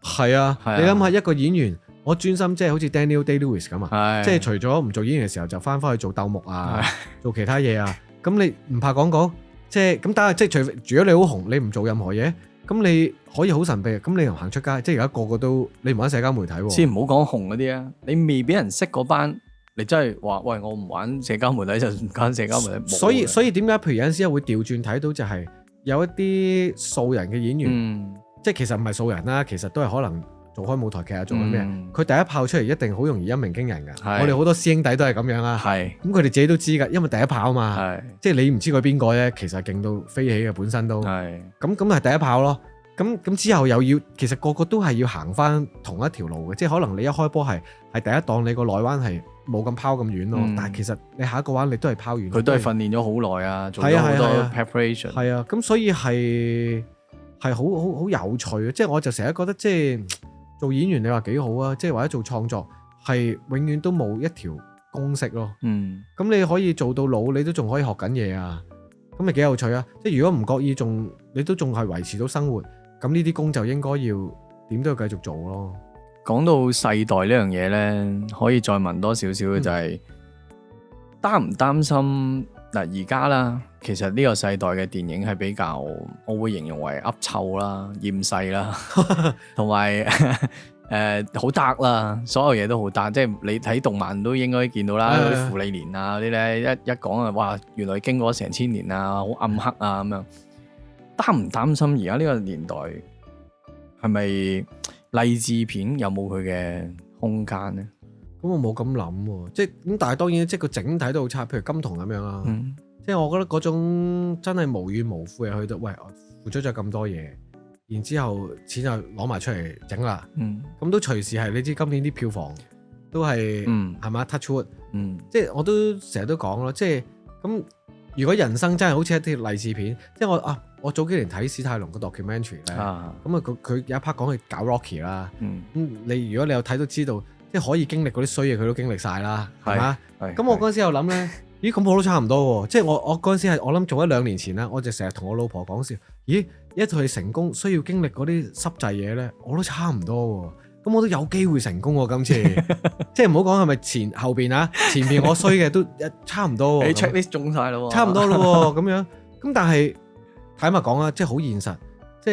係啊，你諗下一個演員，我專心即係好似 Daniel Day-Lewis 咁啊，即係除咗唔做演員嘅時候，就翻去做鬥木啊，做其他嘢啊。咁你唔怕講，即係咁，但係即係如果你好紅，你唔做任何嘢，咁你可以好神秘，咁你又行出街，即係而家個個都你唔玩社交媒體喎。先唔好講紅嗰啲啊，你未俾人識嗰班。你真係話喂，我唔玩社交媒體就唔玩社交媒體。所以點解譬如有陣時會調轉睇到就係有一啲素人嘅演員，即係其實唔係素人啦，其實都係可能做開舞台劇啊，做緊咩？佢第一炮出嚟一定好容易一鳴驚人㗎。我哋好多師兄弟都係咁樣啦。咁佢哋自己都知㗎，因為第一炮啊嘛。即係你唔知佢邊個咧，其實勁到飛起嘅本身都。咁係第一炮咯。咁之後又要，其實個個都係要行翻同一條路嘅，即係可能你一開波係第一檔，你個內彎係冇咁拋咁遠咯，但係其實你下一個彎你都係拋遠。佢都係訓練咗好耐啊，做咗好多 preparation。係啊，咁所以係好有趣啊！即係我就成日覺得，即係做演員你話幾好啊，即係或者做創作係永遠都冇一條公式咯。咁你可以做到老，你都仲可以學緊嘢啊，咁咪幾有趣啊！即係如果唔覺意你都仲係維持到生活。咁呢啲工就應該要點都要繼續做咯。講到世代呢樣嘢呢，可以再問多少少嘅就係擔唔擔心嗱？而家啦，其實呢個世代嘅電影係比較，我會形容為噏臭啦、厭世啦，同埋好 dark 啦，所有嘢都好 dark。即係你睇動漫都應該見到啦，嗰啲芙莉蓮啊嗰啲呢，一講啊，哇，原來經過成千年啊，好暗黑啊咁樣。擔唔擔心而家呢個年代係咪勵志片有冇佢嘅空間呢？咁我冇咁諗喎，即係咁，但係當然即係個整體都好差，譬如金童咁樣啦，即係我覺得嗰種真係無怨無悔去到，喂，我付出咗咁多嘢，然之後錢就攞埋出嚟整啦，咁都隨時係你知今年啲票房都係係嘛 touch wood，即係我都成日都講咯，即係咁。如果人生真係好似一啲勵志片，即係我早幾年睇史泰龍個 documentary 咧，咁啊佢有一 part 講佢搞 Rocky 啦，咁你如果你有睇都知道，即係可以經歷嗰啲衰嘢佢都經歷晒啦，係嘛？咁我嗰陣時又諗咧，咦咁我都差唔多喎，即係我嗰陣時係我諗做1-2年前啦，我就成日同我老婆講笑，咦一套戲成功需要經歷嗰啲濕滯嘢咧，我都差唔多喎。咁我都有機會成功喎，今次即係唔好講係咪前後邊啊，前邊我衰嘅都差唔多喎。你 checklist 中晒咯喎，差唔多咯喎，咁樣。咁但係坦白講啊，即係好現實，即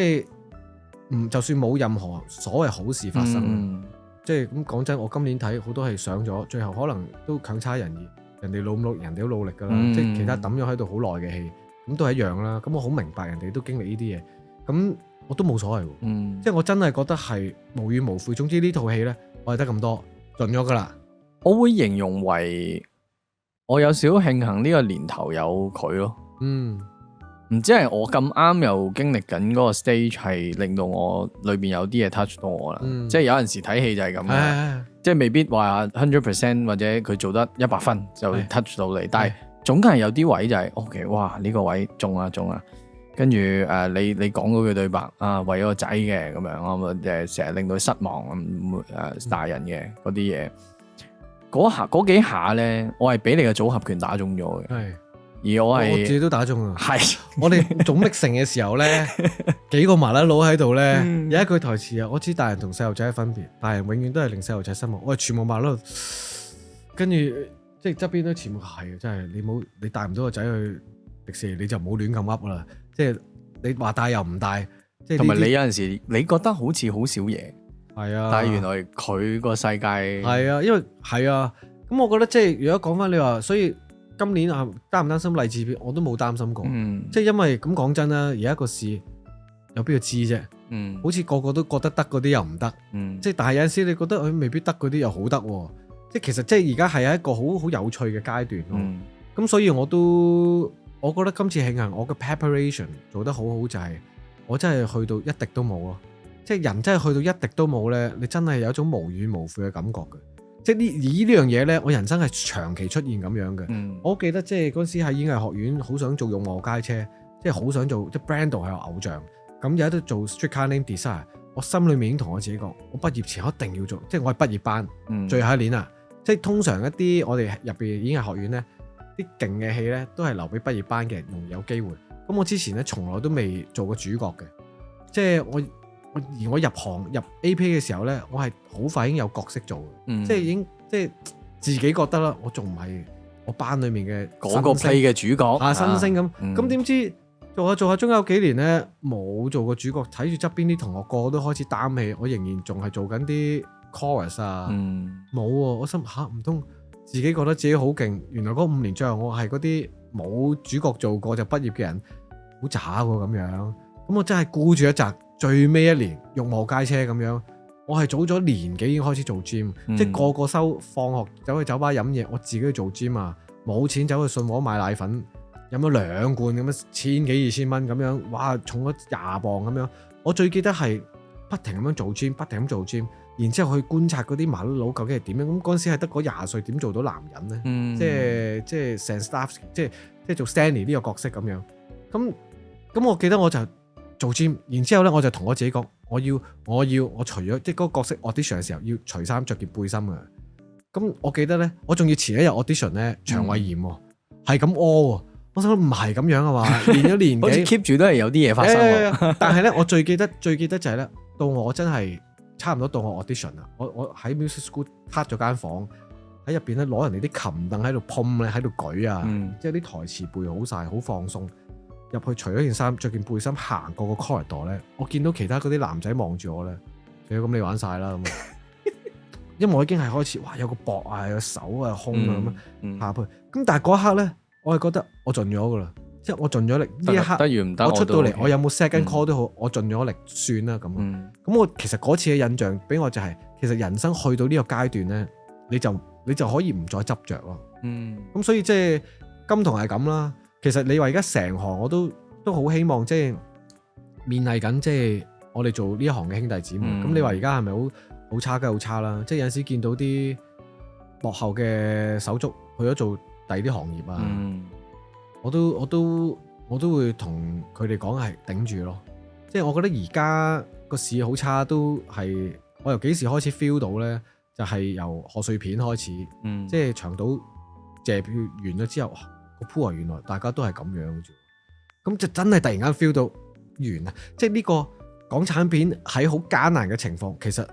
係就算冇任何所謂好事發生，即係咁講真，我今年睇好多戲上咗，最後可能都強差人意，人哋努力，人哋都努力㗎啦。即係其他抌咗喺度好耐嘅戲，咁都係一樣啦。咁我好明白人哋都經歷呢啲嘢，咁。我都冇所謂喎，即係我真係覺得係無怨無悔。總之呢套戲呢，我係得咁多，盡咗噶啦。我會形容為我有少少慶幸呢個年頭有佢咯。唔知係我咁啱又經歷緊嗰個 stage，係令到我裏邊有啲嘢 touch 到我啦。即係有陣時睇戲就係咁樣，即係未必話 100% 或者佢做得100分就 touch 到你，但係總係有啲位就係 OK， 哇呢個位中啊！跟住你講嗰句對白啊，為咗個仔嘅咁樣，我成日令到佢失望大人嘅嗰啲嘢，嗰幾下咧，我係俾你嘅組合拳打中咗嘅。係，而我自己都打中啊。係，我哋做 mixing 嘅時候咧，幾個麻甩佬喺度咧，有一句台詞啊，我知大人同細路仔嘅分別，大人永遠都係令細路仔失望。我係全部麻甩佬，跟住即係側邊都全部係，真係你帶唔到個仔去迪士尼，你就唔好亂咁噏啦。即係你話帶又唔帶，即係同埋你有陣時你覺得好似好少嘢，係啊，但係原來佢個世界係啊，因為係啊，咁我覺得即係如果講翻你話，所以今年啊擔唔擔心勵志片，我都冇擔心過，即係因為咁講真啦，而家個市有邊個知啫，好似個個都覺得得嗰啲又唔得，即係但係有陣時你覺得佢未必得嗰啲又好得，即係其實即係而家係一個好有趣嘅階段咯，咁所以我覺得今次慶幸我嘅 preparation 做得好好，就係我真係去到一滴都冇咯，即係人真係去到一滴都冇咧，你真係有一種無怨無悔嘅感覺嘅，即係呢樣嘢咧，我人生係長期出現咁樣嘅。我好記得即係嗰時喺演藝學院好想做勇往街車，即係好想做即係 Brando 係我偶像，咁有得做 Streetcar Named Desire，我心裏面已經同我自己講，我畢業前我一定要做，即係我係畢業班，最後一年啊，即係通常一啲我哋入邊演藝學院咧。啲勁嘅戲咧，都係留俾畢業班嘅人容易有機會。咁我之前咧，從來都未做過主角嘅，即係我入行入 AP 嘅時候咧，我係好快已經有角色做嘅，即係已經即係自己覺得啦，我仲唔係我班裡面嘅嗰個 play 嘅主角啊新星咁。咁點知做下，中有幾年咧冇做過主角，睇住側邊啲同學個個都開始擔戲，我仍然仲係做緊啲 chorus 啊，冇喎，我心嚇唔通。自己覺得自己好勁，原來嗰5年最後我係嗰啲冇主角做過就畢業嘅人，好渣喎咁樣。咁我真係顧住一擲，最尾一年勇往街車咁樣。我係早咗年幾已經開始做 gym，即係個個放學走去酒吧飲嘢，我自己去做 gym 啊。冇錢走去信和買奶粉，飲咗2罐咁樣，1000幾2000蚊咁樣，哇重咗20磅咁樣。我最記得係不停咁樣做 gym，不停咁做 gym。然之後去觀察嗰啲麻甩佬究竟係點樣，咁嗰陣時係得嗰20歲點做到男人咧？即係 Stanislavski 即係做 Stanley 呢個角色咁樣。咁我記得我就做 gym， 然之後咧我就同我自己講，我除咗即係嗰個角色 audition 嘅時候要除衫着件背心嘅。咁我記得咧，我仲要前一日 audition 咧腸胃炎喎，係咁屙喎。我想唔係咁樣啊嘛，練咗年幾 keep 住都係有啲嘢發生。但係咧，我最記得就係咧，到我真係。差唔多到我 audition 啦，我喺 music school 撻咗間房喺入邊咧，攞人哋啲琴凳喺度碰咧，喺度舉啊，即係啲台詞背好晒，好放鬆。入去除咗件衫，着件背心行過個 corridor 咧，我見到其他嗰啲男仔望住我咧，咁你玩晒啦咁。因為我已經係開始，哇有個膊啊，有個手啊，胸啊咁下去。咁但係嗰一刻咧，我係覺得我盡咗噶啦。即係我盡咗力，呢一刻我出到嚟，我有冇 second call 都好，我盡咗力算啦咁。咁我其實嗰次嘅印象俾我就係，其實人生去到呢個階段咧，你就可以唔再執着咯。咁所以即係金童係咁啦。其實你話而家成行我都好希望即係勉勵緊，即係我哋做呢一行嘅兄弟姊妹。咁你話而家係咪好差？梗係好差啦。即係有陣時見到啲幕後嘅手足去咗做第二啲行業啊。我都我都會同佢哋講係頂住咯。即係我覺得而家個市好差，都係我由幾時開始 feel 到咧？就係由賀歲片開始，即係長島謝票完咗之後，個鋪原來大家都係咁樣嘅啫。咁就真係突然間 feel 到完啊！即係呢個港產片喺好艱難嘅情況，其實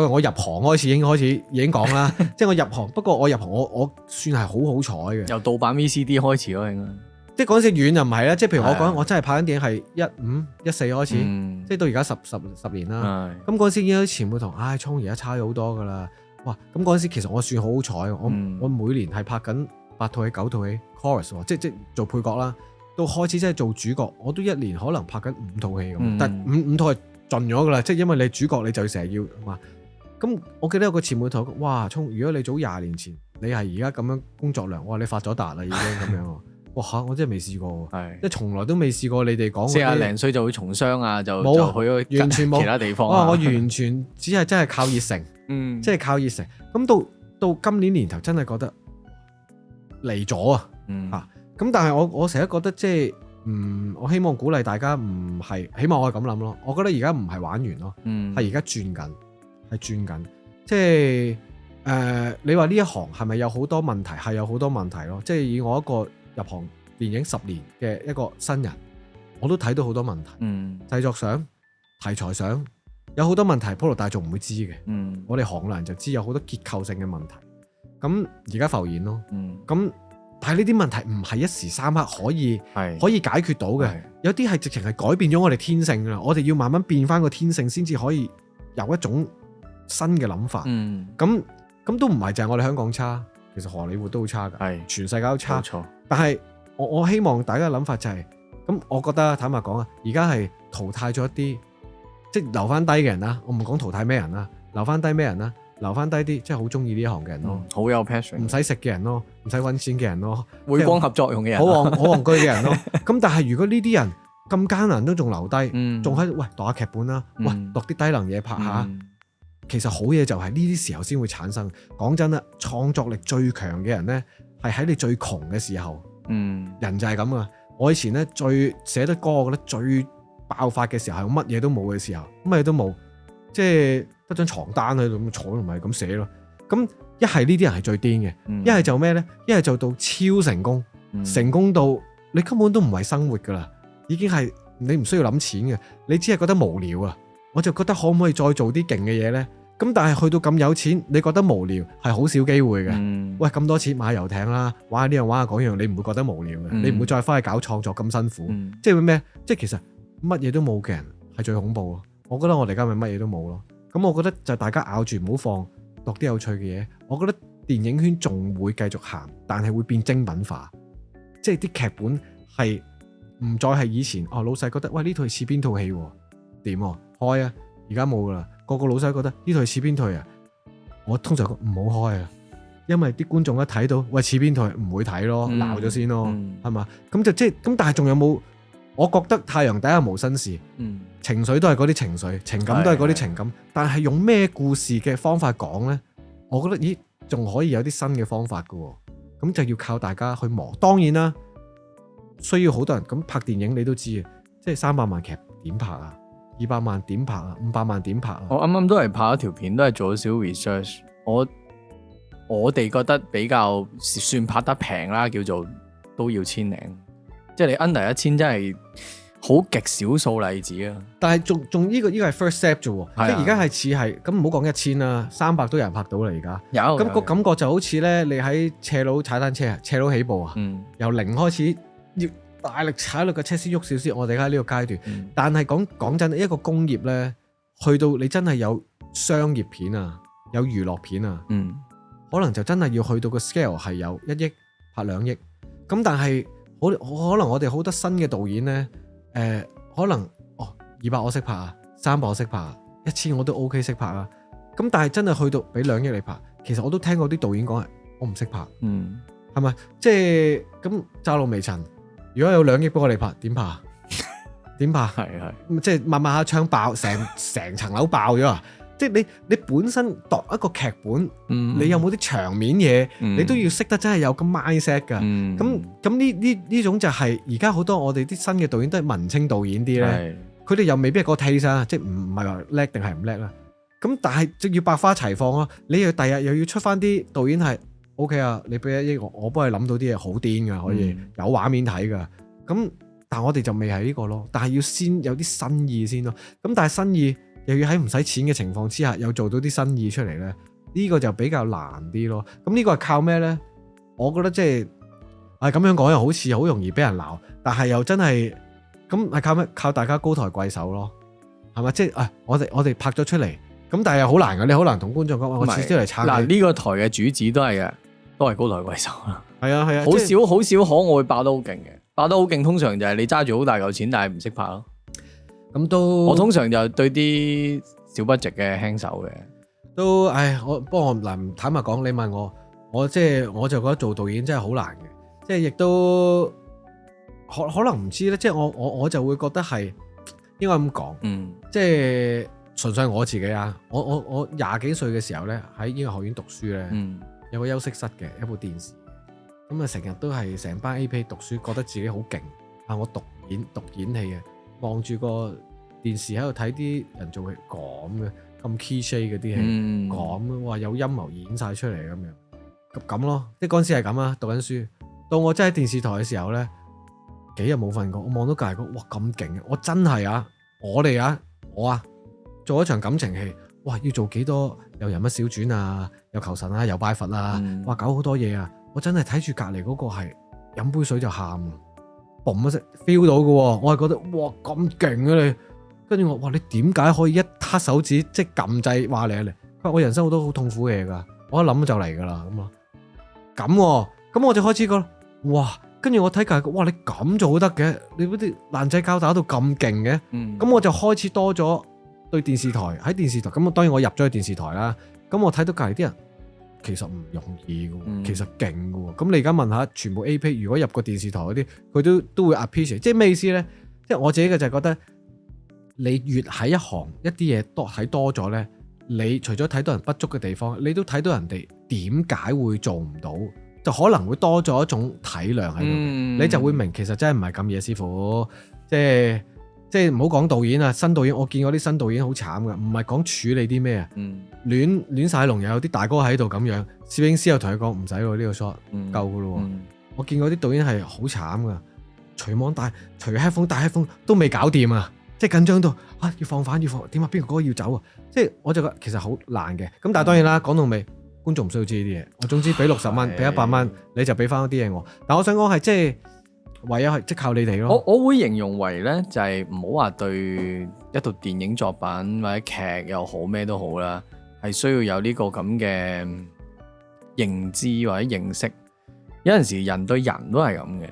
我入行開始已經講啦。即係我入行，不過我入行我算係好好彩嘅。由盜版 VCD 開始咯，應該。即係嗰陣時遠又唔係啦。即係譬如我講，我真係拍緊電影係15、14開始，即係到而家十年啦。咁嗰陣時已經有啲前輩同，聰而家差咗好多噶啦。哇！咁嗰陣時其實我算好好彩，我每年係拍緊8套戲、9套戲 chorus， 即係做配角啦。到開始真係做主角，我都一年可能拍緊5套戲咁。但五套係盡咗噶啦，即係因為你主角你就成日要嘛。咁我記得有個前輩同我講，哇，聰，如果你早20年前，你係而家咁樣工作量，哇，你發咗達啦已經咁樣。哇嚇！我真係未試過，即係從來都未試過。你哋講40零歲就會從商啊，就去咗完全冇其他地方。我完全只係真係靠熱誠，即係靠熱誠。咁到今年年頭真係覺得嚟咗啊！咁但係我成日覺得即係我希望鼓勵大家唔係，起碼我係咁諗咯。我覺得而家唔係玩完咯，係而家轉緊。即係你話呢一行係咪有好多問題？係有好多問題咯。即係以我一個入行電影10年嘅一個新人，我都睇到好多問題。製作上、題材上有好多問題，普羅大眾唔會知嘅。我哋行內人就知有好多結構性嘅問題。咁而家浮現咯。咁但係呢啲問題唔係一時三刻可以解決到嘅。有啲係直情係改變咗我哋天性啦。我哋要慢慢變翻個天性，先至可以有一種新嘅諗法。咁都唔係淨係我哋香港差，其實荷里活都好差㗎，全世界都差。但係我希望大家嘅諗法就係，咁我覺得坦白講啊，而家係淘汰咗一啲，即係留翻低嘅人啦。我唔講淘汰咩人啦，留翻低咩人啦，留翻低啲即係好中意呢一行嘅人咯，好有 passion，唔使食嘅人咯，唔使揾錢嘅人咯，會光合作用嘅人，好戇居嘅人咯。咁但係如果呢啲人咁艱難都仲留低，仲喺度讀下劇本啦，讀啲低能嘢拍下。其實好嘢就係呢啲時候先會產生。講真啦，創作力最強嘅人呢，係喺你最窮嘅時候。人就係咁啊！我以前呢，最寫得歌，我覺得最爆發嘅時候係乜嘢都冇嘅時候，乜嘢都冇，即係得張床單喺度咁坐，同埋咁寫咯。咁一係呢啲人係最癲嘅，一係就咩呢？一係就到超成功，成功到你根本都唔係生活噶啦，已經係你唔需要諗錢嘅，你只係覺得無聊啊！我就覺得可唔可以再做啲勁嘅嘢呢？咁但係去到咁有錢，你覺得無聊係好少機會嘅。喂，咁多錢買遊艇啦，玩下呢樣玩下嗰樣，你唔會覺得無聊嘅。你唔會再翻去搞創作咁辛苦。即係咩？即係其實乜嘢都冇嘅人係最恐怖咯。我覺得我哋而家咪乜嘢都冇咯。咁我覺得就大家咬住唔好放，讀啲有趣嘅嘢。我覺得電影圈仲會繼續行，但係會變精品化。即係啲劇本係唔再係以前老細覺得喂呢套似邊套戲點開啊，而家冇噶啦。個老細覺得呢套似邊套啊？我通常唔好開啊，因為啲觀眾一睇到喂似邊套唔會睇咯，鬧咗先咯，係嘛？咁就即係咁，但係仲有冇？我覺得太陽底下無新事，情緒都係嗰啲情緒，情感都係嗰啲情感，但係用咩故事嘅方法講呢？我覺得仲可以有啲新嘅方法噶，咁就要靠大家去磨。當然啦，需要好多人咁拍電影，你都知啊，即係300萬劇點拍啊？200萬點拍啊？500萬點拍啊？我啱啱都係拍咗條片，都係做咗少 research。我哋覺得比較算拍得平啦，叫做都要1000零，即係你 under 1000真係好極少數例子啊。但係仲呢個係 first step 啫，即係而家係似係咁，唔好講1000啦，300都有人拍到啦而家。有咁個感覺就好似咧，你喺斜路踩單車啊，斜路起步啊，由零開始要大力踩落個車先喐少少，我哋而家呢個階段。但係講真，一個工業咧，去到你真係有商業片啊，有娛樂片啊，可能就真係要去到個 scale 係有1億拍2億。咁但係可能我哋好多新嘅導演咧，可能200我識拍啊，300我識拍啊，1000我都 OK 識拍啊。咁但係真係去到俾2億你拍，其實我都聽過啲導演講係我唔識拍，係咪？即係咁窄路微塵。如果有2億俾我哋拍，點拍？點拍？係即係抹下窗爆，成層樓爆咗啊！即係你本身讀一個劇本，你有冇啲場面嘢，你都要識得真係有咁 mindset 㗎。咁呢種就係而家好多我哋啲新嘅導演都係文青導演啲咧，佢哋又未必係個 taste 啊，即係唔係話叻定係唔叻啦。咁但係就要百花齊放咯。你又第日又要出翻啲導演係 OK 啊，你俾1億我幫你諗到啲嘢好癲㗎，可以有畫面睇㗎。咁但係我哋就未係呢個咯，但係要先有啲新意先咯。咁但係新意又要喺唔使錢嘅情況之下，又做到啲新意出嚟咧，呢個就比較難啲咯。咁呢個係靠咩咧？我覺得即係咁樣講又好似好容易俾人鬧，但係又真係咁係靠咩？靠大家高抬貴手咯，係咪？即係我哋拍咗出嚟，咁但係又好難㗎，你好難同觀眾講我次次嚟撐。嗱呢個台嘅主旨都係嘅，都係高抬貴手啦。係啊，好少可我會爆得好勁嘅，爆得好勁通常就係你揸住好大嚿錢，但係唔識拍咯。咁都我通常就對啲小 budget 嘅輕手嘅，都不過嗱坦白講，你問我即係我就覺得做導演真係好難嘅，即係亦都可能唔知咧，即係我就會覺得係應該咁講，即係純粹我自己啊，我20幾歲嘅時候咧喺英國學院讀書咧，有個休息室嘅一部電視，咁啊成日都係成班 AP 讀書，覺得自己好勁啊，我讀演戲嘅。望住個電視喺度睇啲人做戲咁嘅，咁 cliché 嗰啲戲咁，哇有陰謀演晒出嚟咁咯，即係嗰陣時係咁啊，讀緊書，到我真係喺電視台嘅時候咧，幾日冇瞓過，我望到隔離個，哇咁勁嘅，我真係我做一場感情戲，哇要做幾多，有人物小傳啊，有求神啊，有拜佛啊，哇搞好多嘢啊，我真係睇住隔離嗰個係飲杯水就喊。嘣一聲 feel 到嘅喎，我係覺得哇咁勁啊你，跟住我哇你點解可以一撻手指即係撳掣話嚟啊嚟？我人生好多好痛苦嘅嘢㗎，我一諗就嚟㗎啦咁我就開始覺得哇，跟住我睇隔哇你咁做都得嘅，你嗰啲爛仔交打到咁勁嘅，咁我就開始多咗對電視台喺電視台，咁當然我入咗去電視台啦，咁我睇到隔離啲人。其實唔容易嘅，其實勁嘅。咁你而家問下，全部 AP 如果入過電視台嗰啲，佢都會 appreciate。即係咩意思咧？即係我自己嘅就係覺得，你越喺一行一啲嘢睇多咗咧，你除咗睇到人不足嘅地方，你都睇到人哋點解會做唔到，就可能會多咗一種體諒喺度。你就會明其實真係唔係咁嘢，師傅。即係唔好講導演啊，新導演我見過啲新導演好慘噶，唔係講處理啲咩啊，亂晒龍，又有啲大哥喺度咁樣，攝影師又同佢講唔使喎，呢個 shot 夠噶咯。我見過啲導演係好慘噶，除網戴 headphone 戴 headphone 都未搞掂啊，即係緊張到要放反點啊，邊個要走啊，即係我就覺得其實好難嘅。咁但係當然啦，講到尾觀眾唔需要知呢啲嘢，我總之俾60蚊，俾100蚊，你就俾翻啲嘢我。但我想講係即係。唯有係即靠你哋咯。我會形容為咧，就係唔好話對一套電影作品或者劇又好咩都好啦，係需要有呢個咁嘅認知或者認識。有陣時人對人都係咁嘅，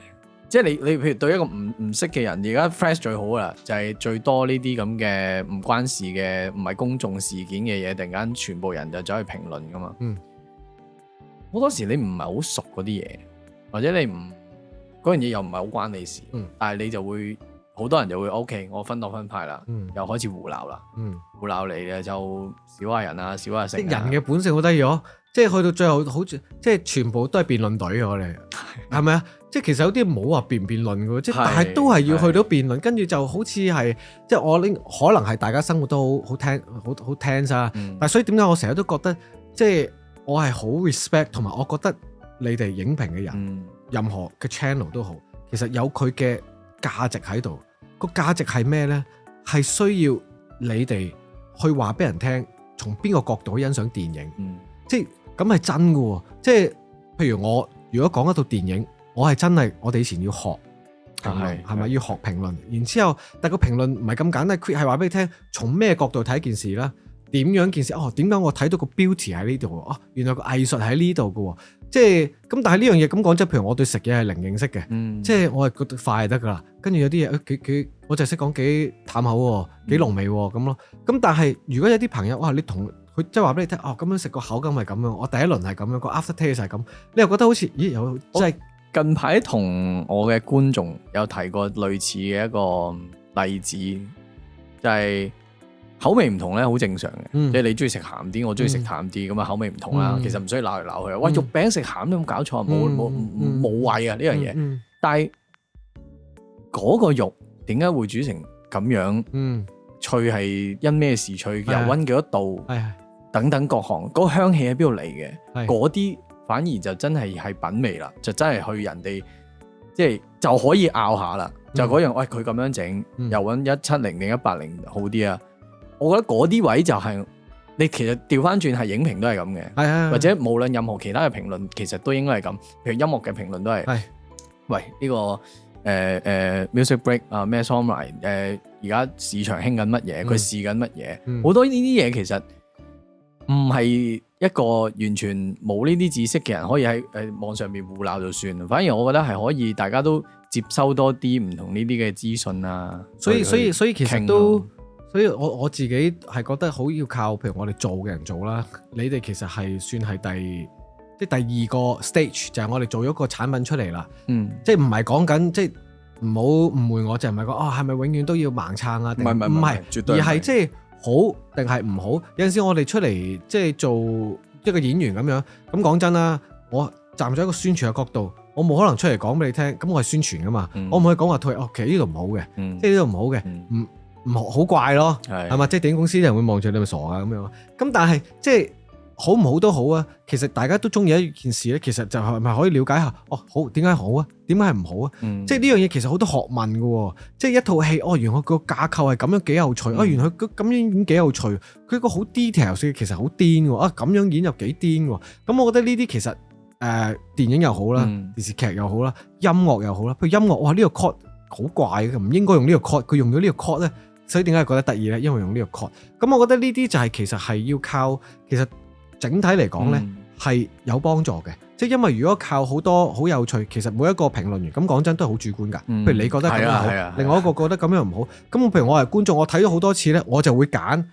即係你譬如對一個唔識嘅人，而家 Flash 最好啦，就係最多呢啲咁嘅唔關事嘅唔係公眾事件嘅嘢，突然間全部人就走去評論噶嘛。好多時你唔係好熟嗰啲嘢，或者你唔。嗰樣嘢又唔係好關你事，但係你就會好多人就會 OK， 我分黨分派啦，又開始胡鬧啦，胡鬧嚟嘅就少下人啊，少下聲。人嘅本性好得意哦，即係去到最後好似即係全部都係辯論隊嘅我哋，係咪啊？即係其實有啲冇話辯唔辯論嘅，即係但係都係要去到辯論，跟住就好似係即係我可能係大家生活都好 tense 啊，但係所以點解我成日都覺得即係我係好 respect， 同埋我覺得你哋影評嘅人。任何嘅 channel 都好，其實有佢嘅價值喺度。個價值係咩呢？係需要你哋去話俾人聽，從邊個角度去欣賞電影。即係咁係真嘅喎。即係譬如我如果講一套電影，我係真係我哋以前要學評論，係咪要學評論？然之後，但個評論唔係咁簡單，係話俾你聽，從咩角度睇件事啦？點樣件事？點解我睇到個 beauty 喺呢度？原來個藝術喺呢度嘅。即係咁，但係呢樣嘢咁講，即係譬如我對食嘢係零認識嘅，即係我係覺得快就得噶啦。跟住有啲嘢我就識講幾淡口，幾濃味咁咯。咁但係如果有啲朋友，你同佢即係話俾你聽，咁樣食個口感係咁樣，我第一輪係咁樣，個 after taste 係咁，你又覺得好似有即係近排同我嘅觀眾有提過類似嘅一個例子，就係口味唔同咧，好正常嘅。即係你中意食鹹啲，我中意食淡啲，咁啊口味唔同啦。其實唔需要鬧嚟鬧去。喂，肉餅食鹹都咁搞錯，冇謂啊呢樣嘢。但係嗰個肉點解會煮成咁樣？脆係因咩事脆？油溫幾多度？等等各項嗰個香氣喺邊度嚟嘅？嗰啲反而就真係品味啦，就真係去人哋即係就可以拗下啦。就嗰樣，喂佢咁樣整，油溫170定180好啲啊？我覺得嗰啲位就係你其實調翻轉係影評都係咁嘅，或者無論任何其他嘅評論，其實都應該係咁。譬如音樂嘅評論都係，喂呢個music break 啊咩 songwriting 而家市場興緊乜嘢，佢試緊乜嘢，好多呢啲嘢其實唔係一個完全冇呢啲知識嘅人可以喺網上面胡鬧就算。反而我覺得係可以大家都接收多啲唔同呢啲嘅資訊啊。所以其實都。所以我自己係覺得好要靠，譬如我哋做嘅人做啦。你哋其實係算係第二個 stage，就係我哋做咗個產品出嚟啦。即係唔係講緊，即係唔好誤會我，就唔係講係咪永遠都要盲撐啊？唔係，絕對而係即係好定係唔好。有陣時我哋出嚟即係做一個演員咁樣。咁講真啦，我站咗一個宣傳嘅角度，我冇可能出嚟講俾你聽。咁我係宣傳噶嘛，我唔可以講話退。其實呢度唔好嘅，即係呢度唔好嘅，唔好怪咯，係嘛？即係電影公司啲人會望住你咪傻啊咁樣。咁但係即係好唔好都好啊。其實大家都中意一件事咧，其實就係咪可以了解下？好，點解好啊？點解係唔好啊？即係呢樣嘢其實好多學問嘅。即係一套戲，原來個架構係咁樣幾有趣。原來佢咁樣演幾有趣。佢個好 detail 嘅，其實好癲喎。咁樣演又幾癲喎。咁我覺得呢啲其實電影又好啦，電視劇又好啦，音樂又好啦。譬如音樂，呢個 chord 好怪嘅，唔應該用呢個 chord。佢用咗呢個 chord 咧。所以點解覺得得意咧？因為用呢個 chord，咁我覺得呢啲就係其實係要靠，其實整體嚟講咧係有幫助嘅。即係因為如果靠好多好有趣，其實每一個評論員咁講真都係好主觀㗎。譬如你覺得咁樣好，另外一個覺得咁樣唔好。咁譬如我係觀眾，我睇咗好多次咧，我就會揀，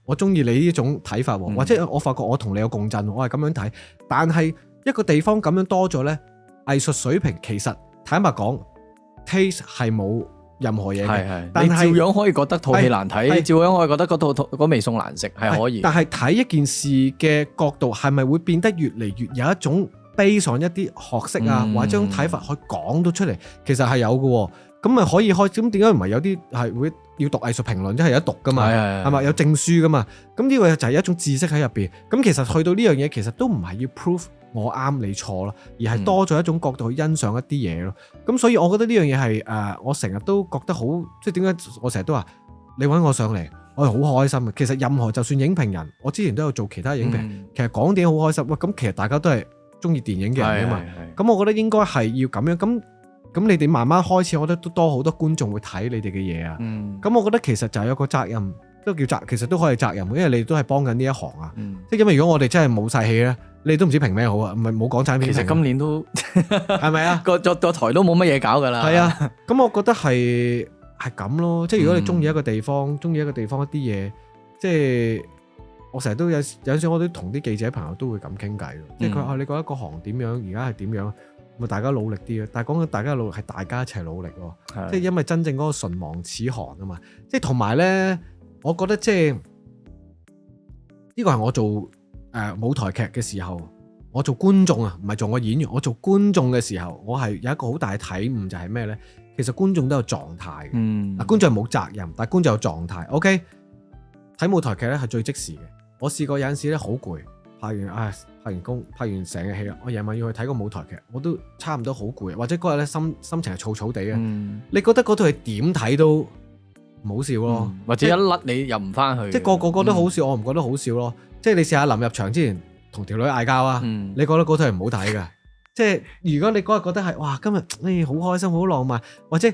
我中意你呢種睇法喎，或者我發覺我同你有共振，我係咁樣睇。但係一個地方咁樣多咗咧，藝術水平其實坦白講 ，taste 係冇任何嘢嘅，但係你照樣可以覺得套戲難睇，照樣可以覺得嗰味餸難食，係可以。但係睇一件事嘅角度係咪會變得越嚟越有一種悲爽一啲學識啊，或者種睇法可以講到出嚟，其實係有嘅。咁咪可以開，咁點解唔係有啲係會要讀藝術評論，即係有得讀噶嘛？係咪有證書噶嘛？咁呢個就係一種知識喺入邊。咁其實去到呢樣嘢，其實都唔係要 prove 我啱你錯咯，而係多咗一種角度去欣賞一啲嘢咯。咁所以我覺得呢樣嘢係我成日都覺得好，即係點解我成日都話你揾我上嚟，我係好開心嘅。其實任何就算影評人，我之前都有做其他影評，其實講電影好開心。咁其實大家都係中意電影嘅人啊嘛。咁我覺得應該係要咁樣。咁你哋慢慢開始，我覺得都多好多觀眾會睇你哋嘅嘢啊。咁我覺得其實就係有個責任，都叫責，其實都可以責任，因為你哋都係幫緊呢一行啊。即係因為如果我哋真係冇晒戲咧，你哋都唔知評咩好啊。唔係冇港產片。其實今年都係咪啊？個台都冇乜嘢搞噶啦。係啊。咁我覺得係咁咯。即係如果你中意一個地方，中意一啲嘢，即係我成日都有陣時我都同啲記者朋友都會咁傾偈。即係佢話你覺得個行點樣？而家係點樣？咪大家努力啲咯，但係講緊大家努力係大家一齊努力喎，即係因為真正嗰個唇亡齒寒啊嘛，即係同埋咧，我覺得即係呢個係我做舞台劇嘅時候，我做觀眾啊，唔係做我演員，我做觀眾嘅時候，我係有一個好大嘅體悟就係咩咧？其實觀眾都有狀態嘅，觀眾係冇責任，但係觀眾有狀態。OK，睇舞台劇咧係最即時嘅，我試過有陣時咧好攰。拍完成日戲，我夜晚要去睇個舞台劇，我都差唔多好攰，或者嗰日咧心情係燥燥地嘅。你覺得嗰套係點睇都唔好笑咯，或者一甩你入唔翻去，即係個個覺得好笑，我唔覺得好笑咯。即係你試下臨入場之前同條女嗌交啊，你覺得嗰套係唔好睇嘅。即係如果你嗰日覺得係哇今日好開心好浪漫，或者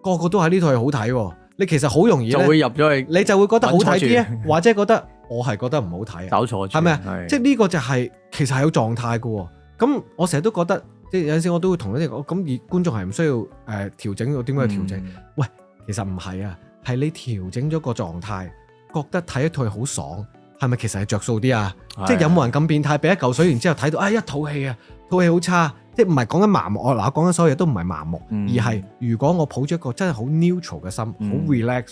個個都喺呢套係好睇，你其實好容易就會入咗去，你就會覺得好睇啲，或者覺得我係覺得唔好睇，搞錯係咪啊？即係呢個就係其實係有狀態嘅。咁我成日都覺得，即係有陣時我都會同你哋講，咁而觀眾係唔需要調整，點解要調整？喂，其實唔係啊，係你調整咗個狀態，覺得睇一套好爽，係咪其實係着數啲啊？即係有冇人咁變態，俾一嚿水然之後睇到一套戲啊，套戲好差，即係唔係講緊麻木？我講緊所有嘢都唔係麻木，而係如果我抱住一個真係好 neutral 嘅心，好 relax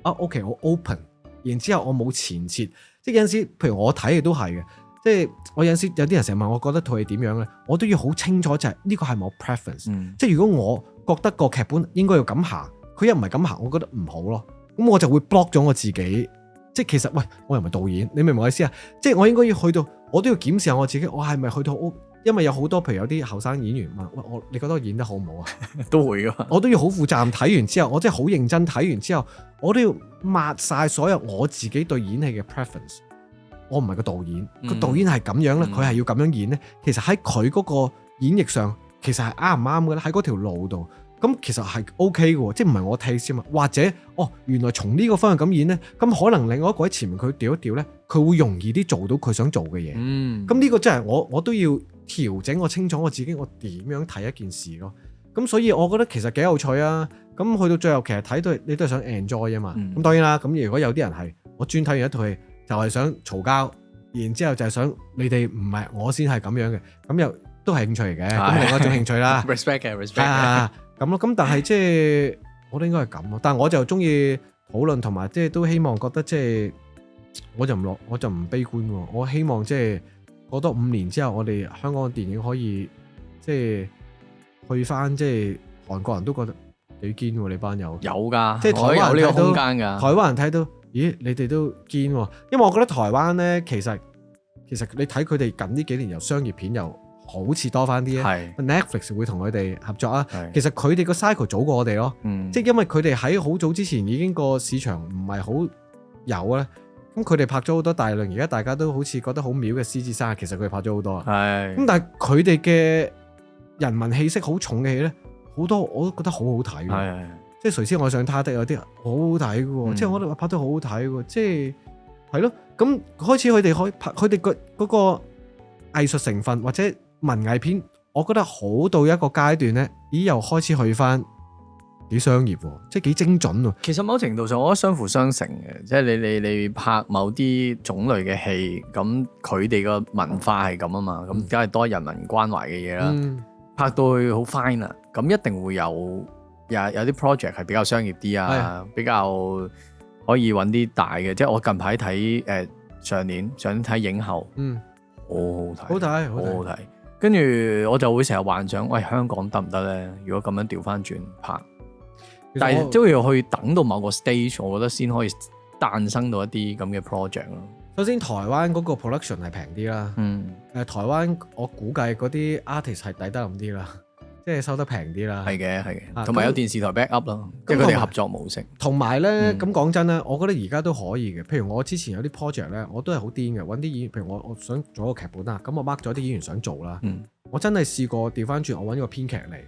啊，OK，我 open。然之後我冇前設，即係有陣時，譬如我睇嘅都係嘅，即係我有陣時有啲人成日問我覺得套戲點樣咧，我都要好清楚就係呢個係我 preference，即係如果我覺得個劇本應該要咁行，佢一唔係咁行，我覺得唔好咯，咁我就會 block 咗我自己。即係其實喂，我又唔係導演，你明唔明我意思啊？即係我應該要去到，我都要檢視下我自己，我係咪去到？因為有好多譬如有啲後生演員問喂，你覺得我演得好唔好啊？都會噶，我都要好負責任。睇完之後，我真係好認真睇完之後，我都要抹晒所有我自己對演戲嘅 preference。我唔係個導演，個導演係咁樣咧，佢係要咁樣演咧。其實喺佢嗰個演繹上，其實係啱唔啱嘅咧？喺嗰條路度。咁其實係 OK 嘅，即係唔係我睇先嘛？或者原來從呢個方向咁演咧，咁可能另外一個喺前面佢調一調咧，佢會容易啲做到佢想做嘅嘢。咁呢個真係我都要調整我清楚我自己，我點樣睇一件事咯。咁所以我覺得其實幾有趣啊。咁去到最後其實睇到你都係想 enjoy 啊嘛。咁當然啦，咁如果有啲人係我專睇完一套戲就係想嘈交，然之後就係想你哋唔係我先係咁樣嘅，咁又都係興趣嚟嘅。咁另外一種興趣啦，respect 嘅。咁咯，咁但係即係我都應該係咁咯，但係我就中意討論同埋即係都希望覺得即係我就唔悲觀喎，我希望即係過多5年之後，我哋香港嘅電影可以即係去翻即係韓國人都覺得幾堅喎，你班友有㗎，即係台灣有呢個空間㗎。台灣人睇到，咦你哋都堅喎，因為我覺得台灣咧其實你睇佢哋近呢幾年由商業片又好似多翻啲咧 ，Netflix 會同佢哋合作啊。其實佢哋個 cycle 早過我哋咯，即係因為佢哋喺好早之前已經個市場唔係好有咧，咁佢哋拍咗好多大量，而家大家都好似覺得好妙嘅獅子山，其實佢哋拍咗好多啊。咁但係佢哋嘅人文氣息好重嘅戲咧，好多我都覺得好好睇嘅，即係誰知我想他的有啲好好睇嘅，即係我哋話拍得好好睇嘅，即係係咯。咁開始佢哋可以拍佢哋嗰個藝術成分或者文藝片，我覺得好到一個階段咧，咦又開始去翻幾商業，即係幾精準喎。其實某程度上，我覺得相輔相成嘅，即係你拍某啲種類嘅戲，咁佢哋個文化係咁啊嘛，咁梗係多人文關懷嘅嘢啦。拍到去好 fine 啊，咁一定會有啲 project 係比較商業啲啊，比較可以揾啲大嘅。即係我近排睇上年睇影后，好睇。跟住我就會成日幻想，喂，香港得唔得咧？如果咁樣調翻轉拍，但係都要去等到某個 stage，我覺得先可以誕生到一啲咁嘅 project 咯。首先台灣嗰個 production 係平啲啦，台灣我估計嗰啲 artist 係抵得咁啲啦，即係收得平啲啦。係嘅，同埋有電視台 back up 咯，即係佢哋合作模式。同埋咧，咁講真咧，我覺得而家都可以嘅。譬如我之前有啲 project 咧，我都係好癲嘅，揾啲演員。譬如我想做一個劇本啦，咁我 mark 咗啲演員想做啦。我真係試過調翻轉，我揾個編劇嚟，然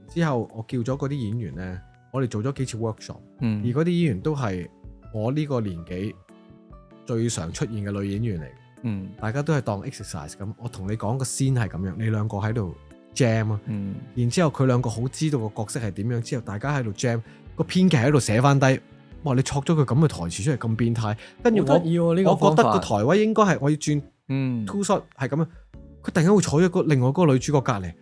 之後我叫咗嗰啲演員咧，我哋做咗幾次 workshop，而嗰啲演員都係我呢個年紀最常出現嘅女演員嚟，大家都係當 exercise 咁。我同你講個 scene 係咁樣，你兩個喺度 jam 啊，然之後佢兩個好知道個角色係點樣，之後大家喺度 jam，個編劇喺度寫翻低，哇！你錯咗佢咁嘅台詞出嚟咁變態，跟住我覺得個台位應該係我要轉 two shot 係咁樣，佢突然間會坐咗另外嗰個女主角隔離，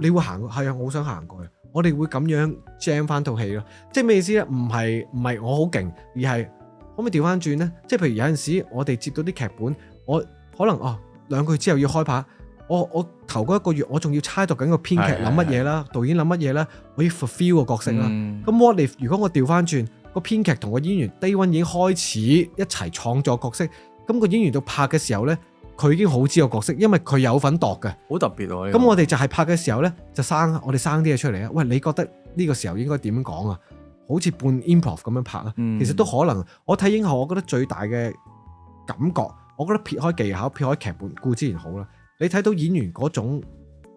你會行過？係啊，我好想行過去，我哋會咁樣 jam 翻套戲咯，即係咩意思咧？唔係我好勁，而係可唔可以調翻轉咧？即係譬如有陣時我哋接到啲劇本，我可能2個月之後要開拍，我頭嗰1個月我仲要猜度緊個編劇諗乜嘢啦，導演諗乜嘢啦，我要 fulfill 個角色啦。咁what if如果我調翻轉個編劇同個演員 day one 已經開始一齊創作角色，咁個演員到拍嘅時候咧，佢已經好知個角色，因為佢有份度嘅，好特別喎。咁我哋就係拍嘅時候咧，就我哋生啲嘢出嚟啊！喂，你覺得呢個時候應該點講啊？好似半 improv 咁樣拍啊，其實都可能。我睇影后，我覺得最大嘅感覺，我覺得撇開技巧、撇開劇本固之然好啦。你睇到演員嗰種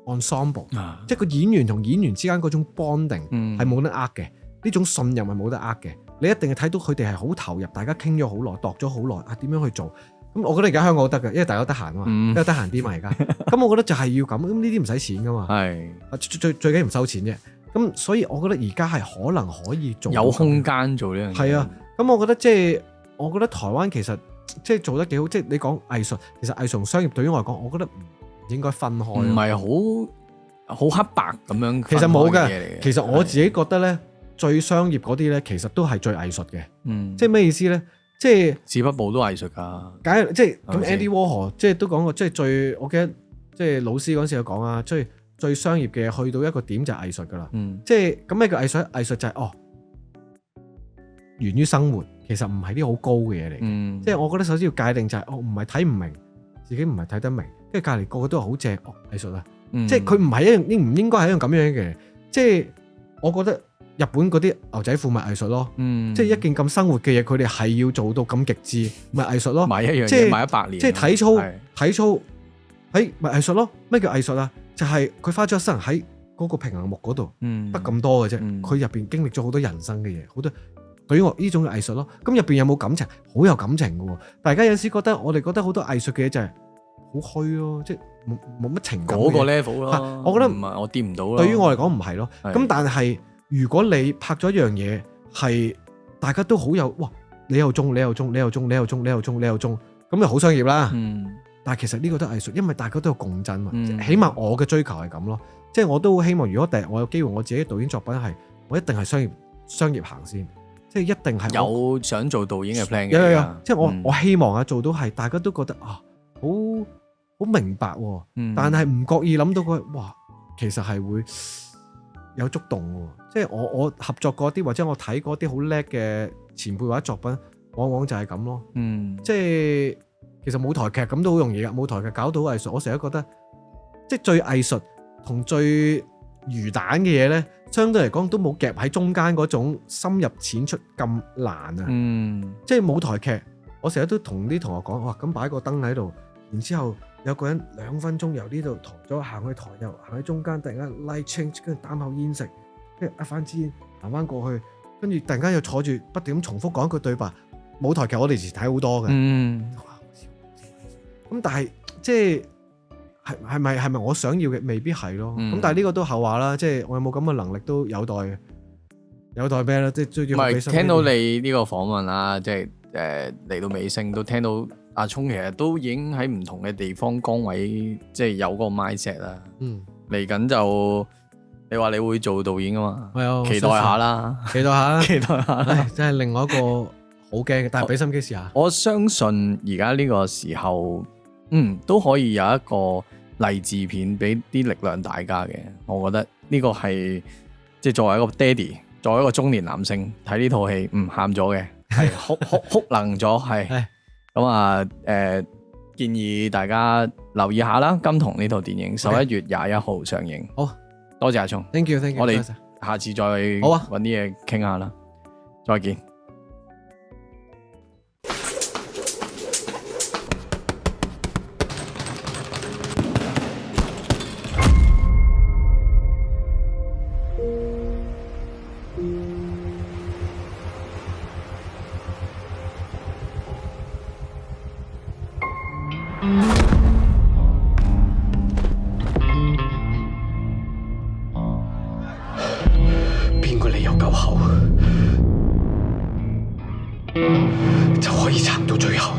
ensemble，即係個演員同演員之間嗰種 bonding 係冇得呃嘅，呢種信任係冇得呃嘅。你一定係睇到佢哋係好投入，大家傾咗好耐，度咗好耐啊，點樣去做？咁我覺得而家香港都得嘅，因為大家得閒啊嘛，因為得閒啲嘛而家。咁我覺得就係要咁，咁呢啲唔使錢噶嘛，最緊要唔收錢啫。咁所以我覺得而家係可能可以做有空間做呢樣嘢。係啊，咁我覺得我覺得台灣其實即係做得幾好。即係你講藝術，其實藝術同商業對於我嚟講，我覺得唔應該分開，唔係好黑白咁樣。其實冇嘅，其實我自己覺得咧，最商業嗰啲咧，其實都係最藝術嘅。即係咩意思咧？即係史匹堡都藝術㗎。即係咁 Andy Warhol 即係都講過，即係最我記得即係老師嗰陣時有講啊，最商業嘅去到一個點就係藝術㗎啦。即係咁咩叫藝術？藝術就係源於生活，其實唔係啲好高嘅嘢嚟。即係我覺得首先要界定就係唔係睇唔明，自己唔係睇得明，跟住隔離個個都係好正藝術啊！即係佢唔係一樣唔應該係一樣咁樣嘅。即係我覺得日本嗰啲牛仔褲咪藝術咯。即係一件咁生活嘅嘢，佢哋係要做到咁極致，咪藝術咯。買一樣嘢買100年，即係體操喺咪藝術咯？咩叫藝術啊？就係佢花咗一生喺嗰個平衡木嗰度，得咁多嘅啫。佢入邊經歷咗好多人生嘅嘢，好多。對於我呢種藝術咯，咁入邊有冇感情？好有感情嘅喎。大家有時覺得我哋覺得好多藝術嘅嘢就係好虛咯，即係冇乜情感。嗰個 level 咯，我覺得唔係我掂唔到咯。對於我嚟講唔係咯。咁但係如果你拍咗一樣嘢係大家都好有哇，你又中，咁就好商業啦。但係其實呢個都係藝術，因為大家都有共振嘛。起碼我嘅追求係咁咯，即係我都希望如果第日我有機會，我自己導演作品係我一定係商業行先。即係一定係有想做導演嘅 plan 嘅，有，即係我希望做到係大家都覺得好明白喎，但係唔覺意諗到哇，其實係會有觸動喎。即係我合作過啲或者我睇過啲好叻嘅前輩或者作品，往往就係咁咯。即係其實舞台劇咁都好容易㗎，舞台劇搞到藝術，我成日都覺得即係最藝術同最魚蛋嘅嘢咧，相對嚟講都冇夾喺中間嗰種深入淺出咁難啊！即係舞台劇，我成日都同啲同學講，哇！咁擺個燈喺度，然之後有個人2分鐘由呢度抬咗行去台右，行喺中間，突然間 light change，跟住擔口煙食，跟住一翻支煙行翻過去，跟住突然間又坐住不斷咁重複講一句對白。舞台劇我哋以前睇好多嘅，咁但係即係。係咪我想要嘅？未必係咯。咁但係呢個都後話啦。即係我有冇咁嘅能力都有待咩咧？即係最緊要。唔係聽到你呢個訪問啦，即係嚟到尾聲都聽到阿聰其實都已經喺唔同嘅地方崗位，即係有個 mindset 啦。嚟緊就你話你會做導演㗎嘛？期待下啦，期待下。真係另外一個好驚嘅，但係俾心機試下。我相信而家呢個時候，都可以有一個勵志片俾啲力量大家嘅，我覺得呢個係即係作為一個爹哋，作為一個中年男性睇呢套戲，喊咗嘅，係哭能咗，係咁啊！建議大家留意下啦，《金童》呢套電影11月21號上映。好多謝阿聰 ，thank you，我哋下次再揾啲嘢傾下啦，再見。邊個理由夠厚，就可以撐到最後。